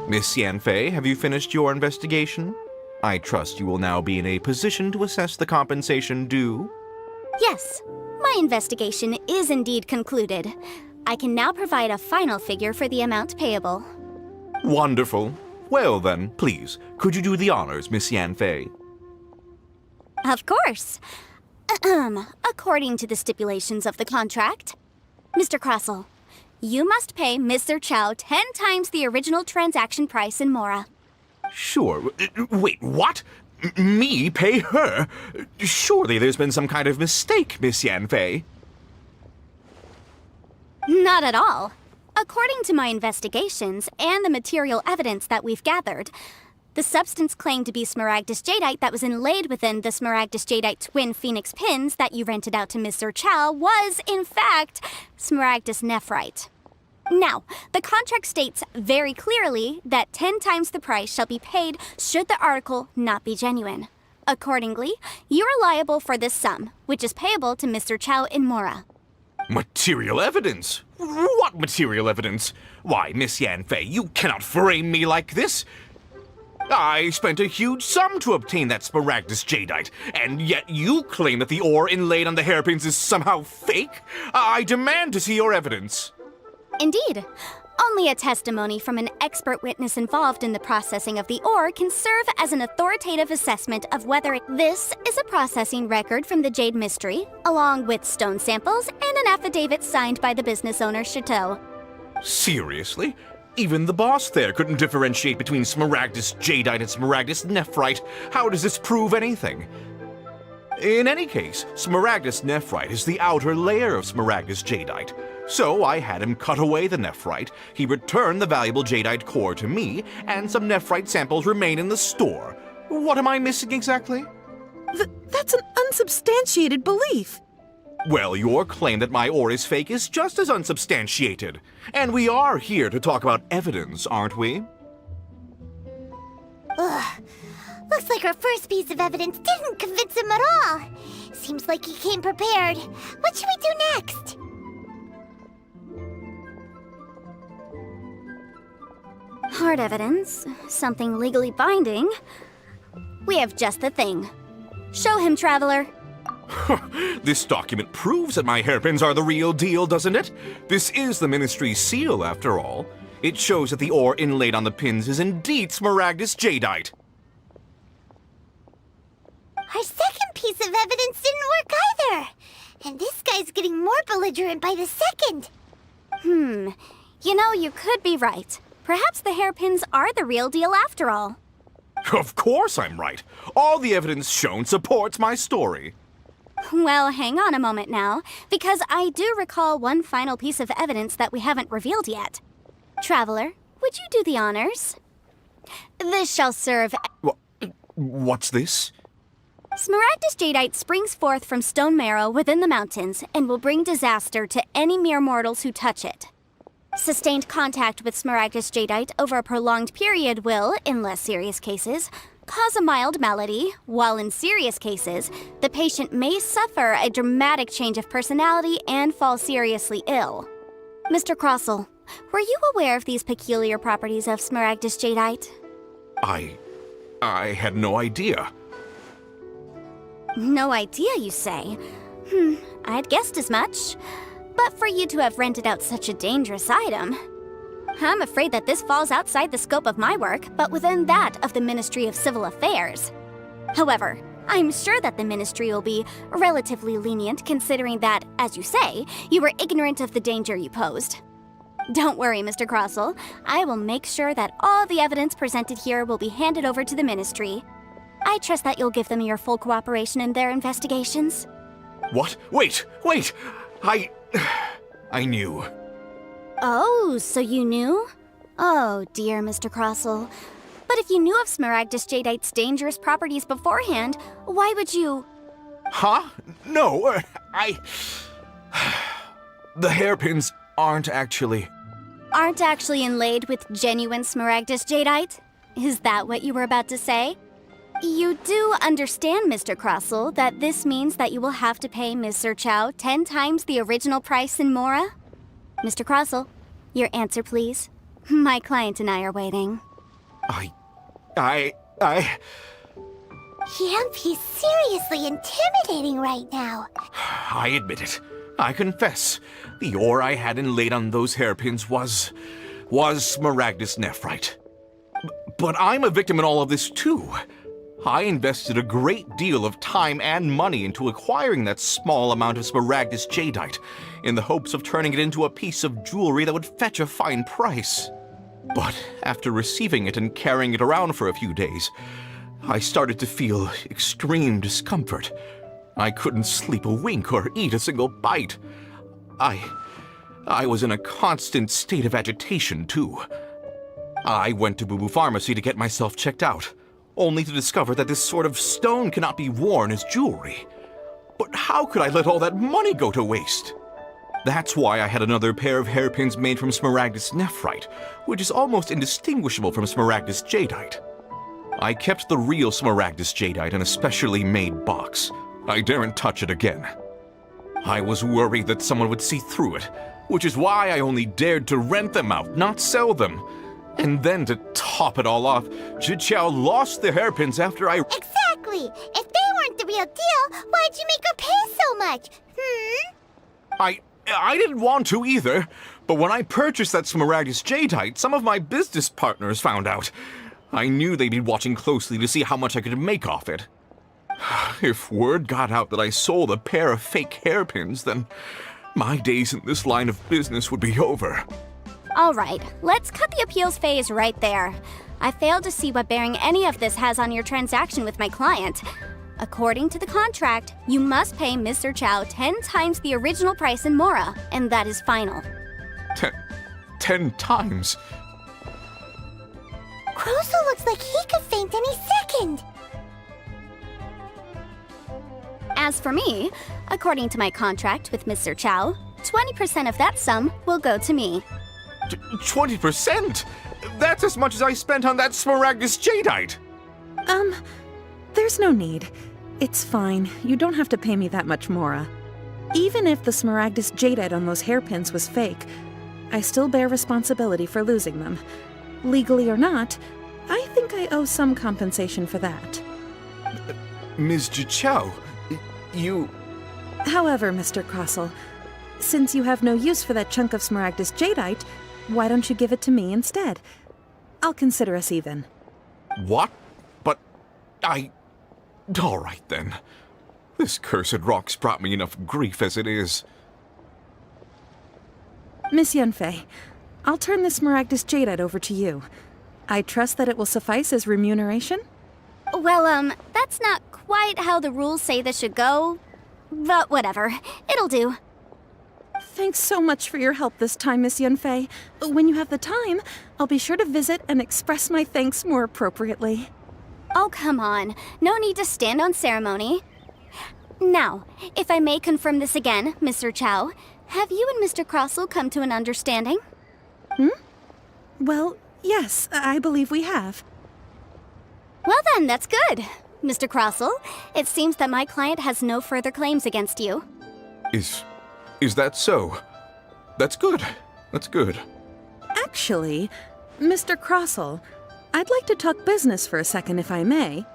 Speaker 5: Miss Yanfei, have you finished your investigation? I trust you will now be in a position to assess the compensation due.
Speaker 1: Yes, my investigation is indeed concluded. I can now provide a final figure for the amount payable.
Speaker 5: Wonderful. Well then, please, could you do the honors, Miss Yanfei?
Speaker 1: Of course. According to the stipulations of the contract, Mr. Crossell, you must pay Mr. Chow 10 times the original transaction price in Mora.
Speaker 5: Sure. Wait, what? Me pay her? Surely there's been some kind of mistake, Miss Yanfei.
Speaker 1: Not at all. According to my investigations and the material evidence that we've gathered, the substance claimed to be Smaragdus Jadeite that was inlaid within the Smaragdus Jadeite twin phoenix pins that you rented out to Mr. Chow was, in fact, Smaragdus Nephrite. Now, the contract states very clearly that 10 times the price shall be paid should the article not be genuine. Accordingly, you are liable for this sum, which is payable to Mr. Chow in Mora.
Speaker 5: Material evidence? What material evidence? Why, Miss Yanfei, you cannot frame me like this. I spent a huge sum to obtain that Smaragdus Jadeite, and yet you claim that the ore inlaid on the hairpins is somehow fake? I demand to see your evidence.
Speaker 1: Indeed. Only a testimony from an expert witness involved in the processing of the ore can serve as an authoritative assessment of whether this is a processing record from the Jade Mystery, along with stone samples and an affidavit signed by the business owner, Chateau.
Speaker 5: Seriously? Even the boss there couldn't differentiate between Smaragdus Jadeite and Smaragdus Nephrite. How does this prove anything? In any case, Smaragdus Nephrite is the outer layer of Smaragdus Jadeite. So I had him cut away the nephrite, he returned the valuable jadeite core to me, and some nephrite samples remain in the store. What am I missing exactly?
Speaker 6: That's an unsubstantiated belief.
Speaker 5: Well, your claim that my ore is fake is just as unsubstantiated. And we are here to talk about evidence, aren't we?
Speaker 7: Ugh. Looks like our first piece of evidence didn't convince him at all. Seems like he came prepared. What should we do next?
Speaker 1: Hard evidence, something legally binding. We have just the thing. Show him, Traveler.
Speaker 5: This document proves that my hairpins are the real deal, doesn't it? This is the Ministry's seal, after all. It shows that the ore inlaid on the pins is indeed Smaragdus jadeite.
Speaker 7: Our second piece of evidence didn't work either. And this guy's getting more belligerent by the second.
Speaker 1: You know, you could be right. Perhaps the hairpins are the real deal after all.
Speaker 5: Of course I'm right. All the evidence shown supports my story.
Speaker 1: Well, hang on a moment now, because I do recall one final piece of evidence that we haven't revealed yet. Traveler, would you do the honors? This shall serve.
Speaker 5: What's this?
Speaker 1: Smaragdus jadeite springs forth from stone marrow within the mountains and will bring disaster to any mere mortals who touch it. Sustained contact with Smaragdus jadeite over a prolonged period will, in less serious cases, cause a mild malady, while in serious cases, the patient may suffer a dramatic change of personality and fall seriously ill. Mr. Crossell, were you aware of these peculiar properties of Smaragdus jadeite?
Speaker 5: I had no idea.
Speaker 1: No idea, you say? I'd guessed as much. But for you to have rented out such a dangerous item, I'm afraid that this falls outside the scope of my work, but within that of the Ministry of Civil Affairs. However, I'm sure that the Ministry will be relatively lenient considering that, as you say, you were ignorant of the danger you posed. Don't worry, Mr. Crossell. I will make sure that all the evidence presented here will be handed over to the Ministry. I trust that you'll give them your full cooperation in their investigations.
Speaker 5: What? Wait! I knew.
Speaker 1: Oh, so you knew? Oh, dear, Mr. Crossell. But if you knew of Smaragdus jadeite's dangerous properties beforehand, why would you...
Speaker 5: Huh? No, The hairpins aren't actually
Speaker 1: inlaid with genuine Smaragdus jadeite? Is that what you were about to say? You do understand, Mr. Crossell, that this means that you will have to pay Ms. Sir Chow 10 times the original price in Mora? Mr. Crossell, your answer, please. My client and I are waiting.
Speaker 7: Yep, he's seriously intimidating right now.
Speaker 5: I admit it. I confess. The ore I had inlaid on those hairpins was Smaragdus nephrite. But I'm a victim in all of this, too. I invested a great deal of time and money into acquiring that small amount of Smaragdus jadeite in the hopes of turning it into a piece of jewelry that would fetch a fine price. But after receiving it and carrying it around for a few days, I started to feel extreme discomfort. I couldn't sleep a wink or eat a single bite. I was in a constant state of agitation, too. I went to Boo Boo Pharmacy to get myself checked out, only to discover that this sort of stone cannot be worn as jewelry. But how could I let all that money go to waste? That's why I had another pair of hairpins made from Smaragdus nephrite, which is almost indistinguishable from Smaragdus jadeite. I kept the real Smaragdus jadeite in a specially made box. I daren't touch it again. I was worried that someone would see through it, which is why I only dared to rent them out, not sell them. And then to top it all off, Zhiqiao lost the hairpins after I...
Speaker 7: Exactly! If they weren't the real deal, why'd you make her pay so much?
Speaker 5: I didn't want to either, but when I purchased that Smaragdus jadeite, some of my business partners found out. I knew they'd be watching closely to see how much I could make off it. If word got out that I sold a pair of fake hairpins, then my days in this line of business would be over.
Speaker 1: All right, let's cut the appeals phase right there. I failed to see what bearing any of this has on your transaction with my client. According to the contract, you must pay Mr. Chow 10 times the original price in Mora, and that is final.
Speaker 5: 10 times?
Speaker 7: Crossell looks like he could faint any second.
Speaker 1: As for me, according to my contract with Mr. Chow, 20% of that sum will go to me.
Speaker 5: 20%? That's as much as I spent on that Smaragdus Jadeite!
Speaker 6: There's no need. It's fine. You don't have to pay me that much, Mora. Even if the Smaragdus Jadeite on those hairpins was fake, I still bear responsibility for losing them. Legally or not, I think I owe some compensation for that.
Speaker 5: Ms. Jichao, you...
Speaker 6: However, Mr. Crossell, since you have no use for that chunk of Smaragdus Jadeite, why don't you give it to me instead? I'll consider us even.
Speaker 5: What? But all right, then. This cursed rock's brought me enough grief as it is.
Speaker 6: Miss Yunfei, I'll turn the Smaragdus Jadeite over to you. I trust that it will suffice as remuneration?
Speaker 1: Well, that's not quite how the rules say this should go. But whatever. It'll do.
Speaker 6: Thanks so much for your help this time, Miss Yunfei. When you have the time, I'll be sure to visit and express my thanks more appropriately.
Speaker 1: Oh, come on. No need to stand on ceremony. Now, if I may confirm this again, Mr. Chow, have you and Mr. Crossell come to an understanding?
Speaker 6: Well, yes, I believe we have.
Speaker 1: Well then, that's good. Mr. Crossell, it seems that my client has no further claims against you.
Speaker 5: Is that so? That's good. That's good.
Speaker 6: Actually, Mr. Crossell, I'd like to talk business for a second if I may.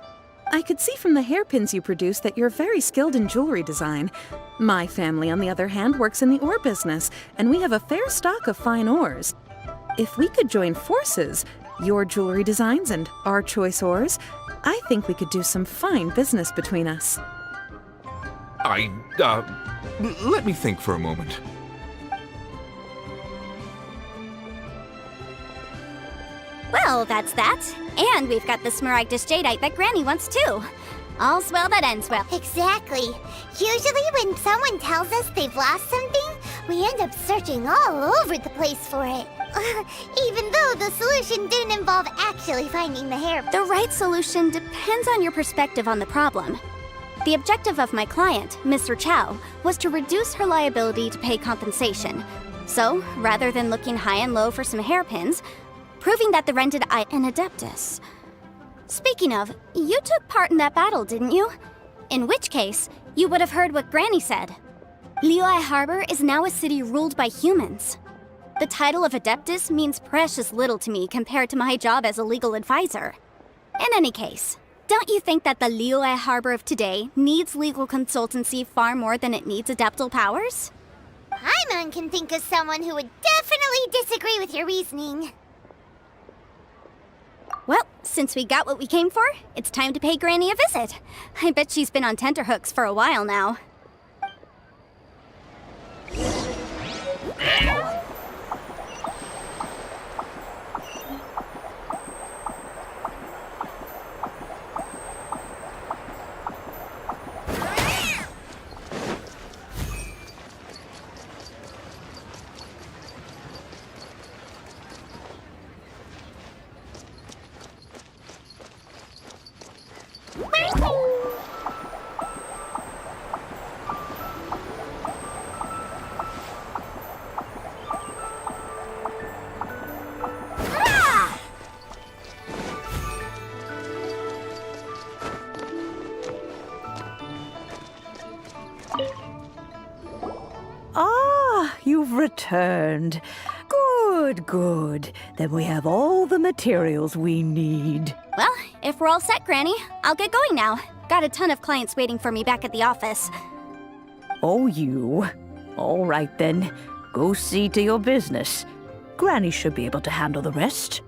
Speaker 6: I could see from the hairpins you produce that you're very skilled in jewelry design. My family, on the other hand, works in the ore business, and we have a fair stock of fine ores. If we could join forces, your jewelry designs and our choice ores, I think we could do some fine business between us.
Speaker 5: Let me think for a moment.
Speaker 1: Well, that's that. And we've got the Smaragdus Jadeite that Granny wants too. All's well that ends well.
Speaker 7: Exactly. Usually when someone tells us they've lost something, we end up searching all over the place for it. Even though the solution didn't involve actually finding the hair.
Speaker 1: The right solution depends on your perspective on the problem. The objective of my client, Mr. Chow, was to reduce her liability to pay compensation. So, rather than looking high and low for some hairpins, proving that the rented an Adeptus. Speaking of, you took part in that battle, didn't you? In which case, you would have heard what Granny said. Liyue Harbor is now a city ruled by humans. The title of Adeptus means precious little to me compared to my job as a legal advisor. In any case, don't you think that the Liyue Harbor of today needs legal consultancy far more than it needs adeptal powers?
Speaker 7: Paimon can think of someone who would definitely disagree with your reasoning.
Speaker 1: Well, since we got what we came for, it's time to pay Granny a visit. I bet she's been on tenterhooks for a while now.
Speaker 11: You've returned. Good, good. Then we have all the materials we need.
Speaker 1: Well, if we're all set, Granny, I'll get going now. Got a ton of clients waiting for me back at the office.
Speaker 11: Oh, you? All right then. Go see to your business. Granny should be able to handle the rest.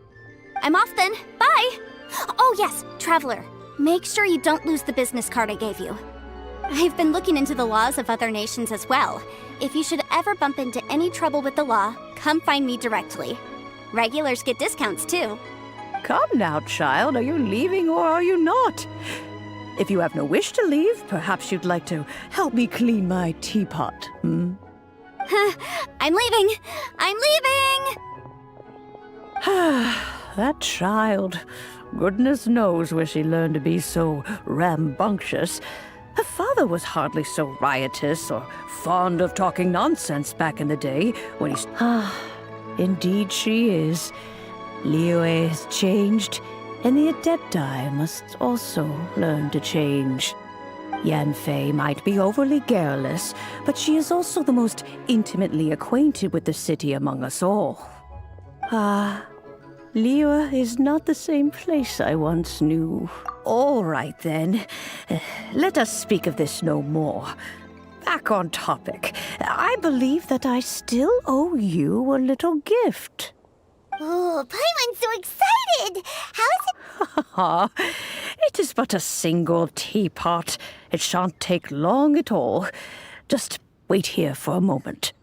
Speaker 1: I'm off then. Bye! Oh yes, Traveler. Make sure you don't lose the business card I gave you. I've been looking into the laws of other nations as well. If you should ever bump into any trouble with the law, come find me directly. Regulars get discounts too.
Speaker 11: Come now, child. Are you leaving or are you not? If you have no wish to leave, perhaps you'd like to help me clean my teapot, hmm?
Speaker 1: I'm leaving! I'm leaving!
Speaker 11: That child. Goodness knows where she learned to be so rambunctious. Her father was hardly so riotous or fond of talking nonsense back in the day when he's... Indeed she is. Liyue has changed, and the Adepti must also learn to change. Yanfei might be overly garrulous, but she is also the most intimately acquainted with the city among us all. Liyue is not the same place I once knew. All right, then. Let us speak of this no more. Back on topic. I believe that I still owe you a little gift.
Speaker 7: Oh, Paimon's so excited! How is it?
Speaker 11: It is but a single teapot. It shan't take long at all. Just wait here for a moment.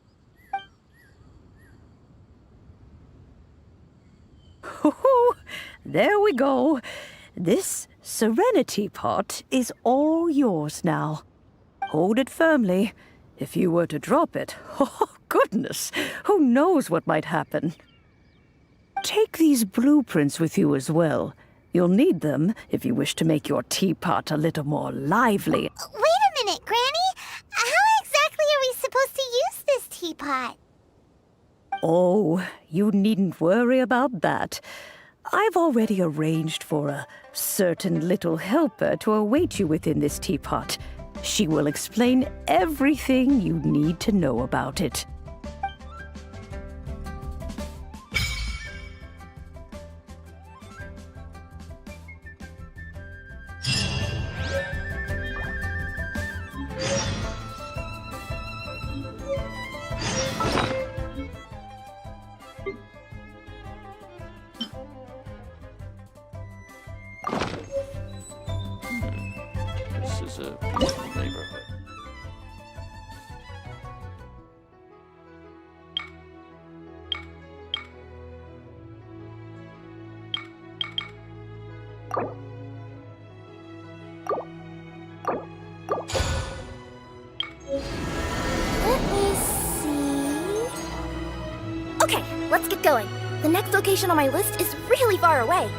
Speaker 11: There we go. This Serenity pot is all yours now. Hold it firmly. If you were to drop it, oh goodness, who knows what might happen. Take these blueprints with you as well. You'll need them if you wish to make your teapot a little more lively.
Speaker 7: Wait a minute, Granny. How exactly are we supposed to use this teapot?
Speaker 11: Oh, you needn't worry about that. I've already arranged for a certain little helper to await you within this teapot. She will explain everything you need to know about it.
Speaker 4: This is a beautiful neighborhood.
Speaker 1: Let me see. Okay, let's get going. The next location on my list is really far away.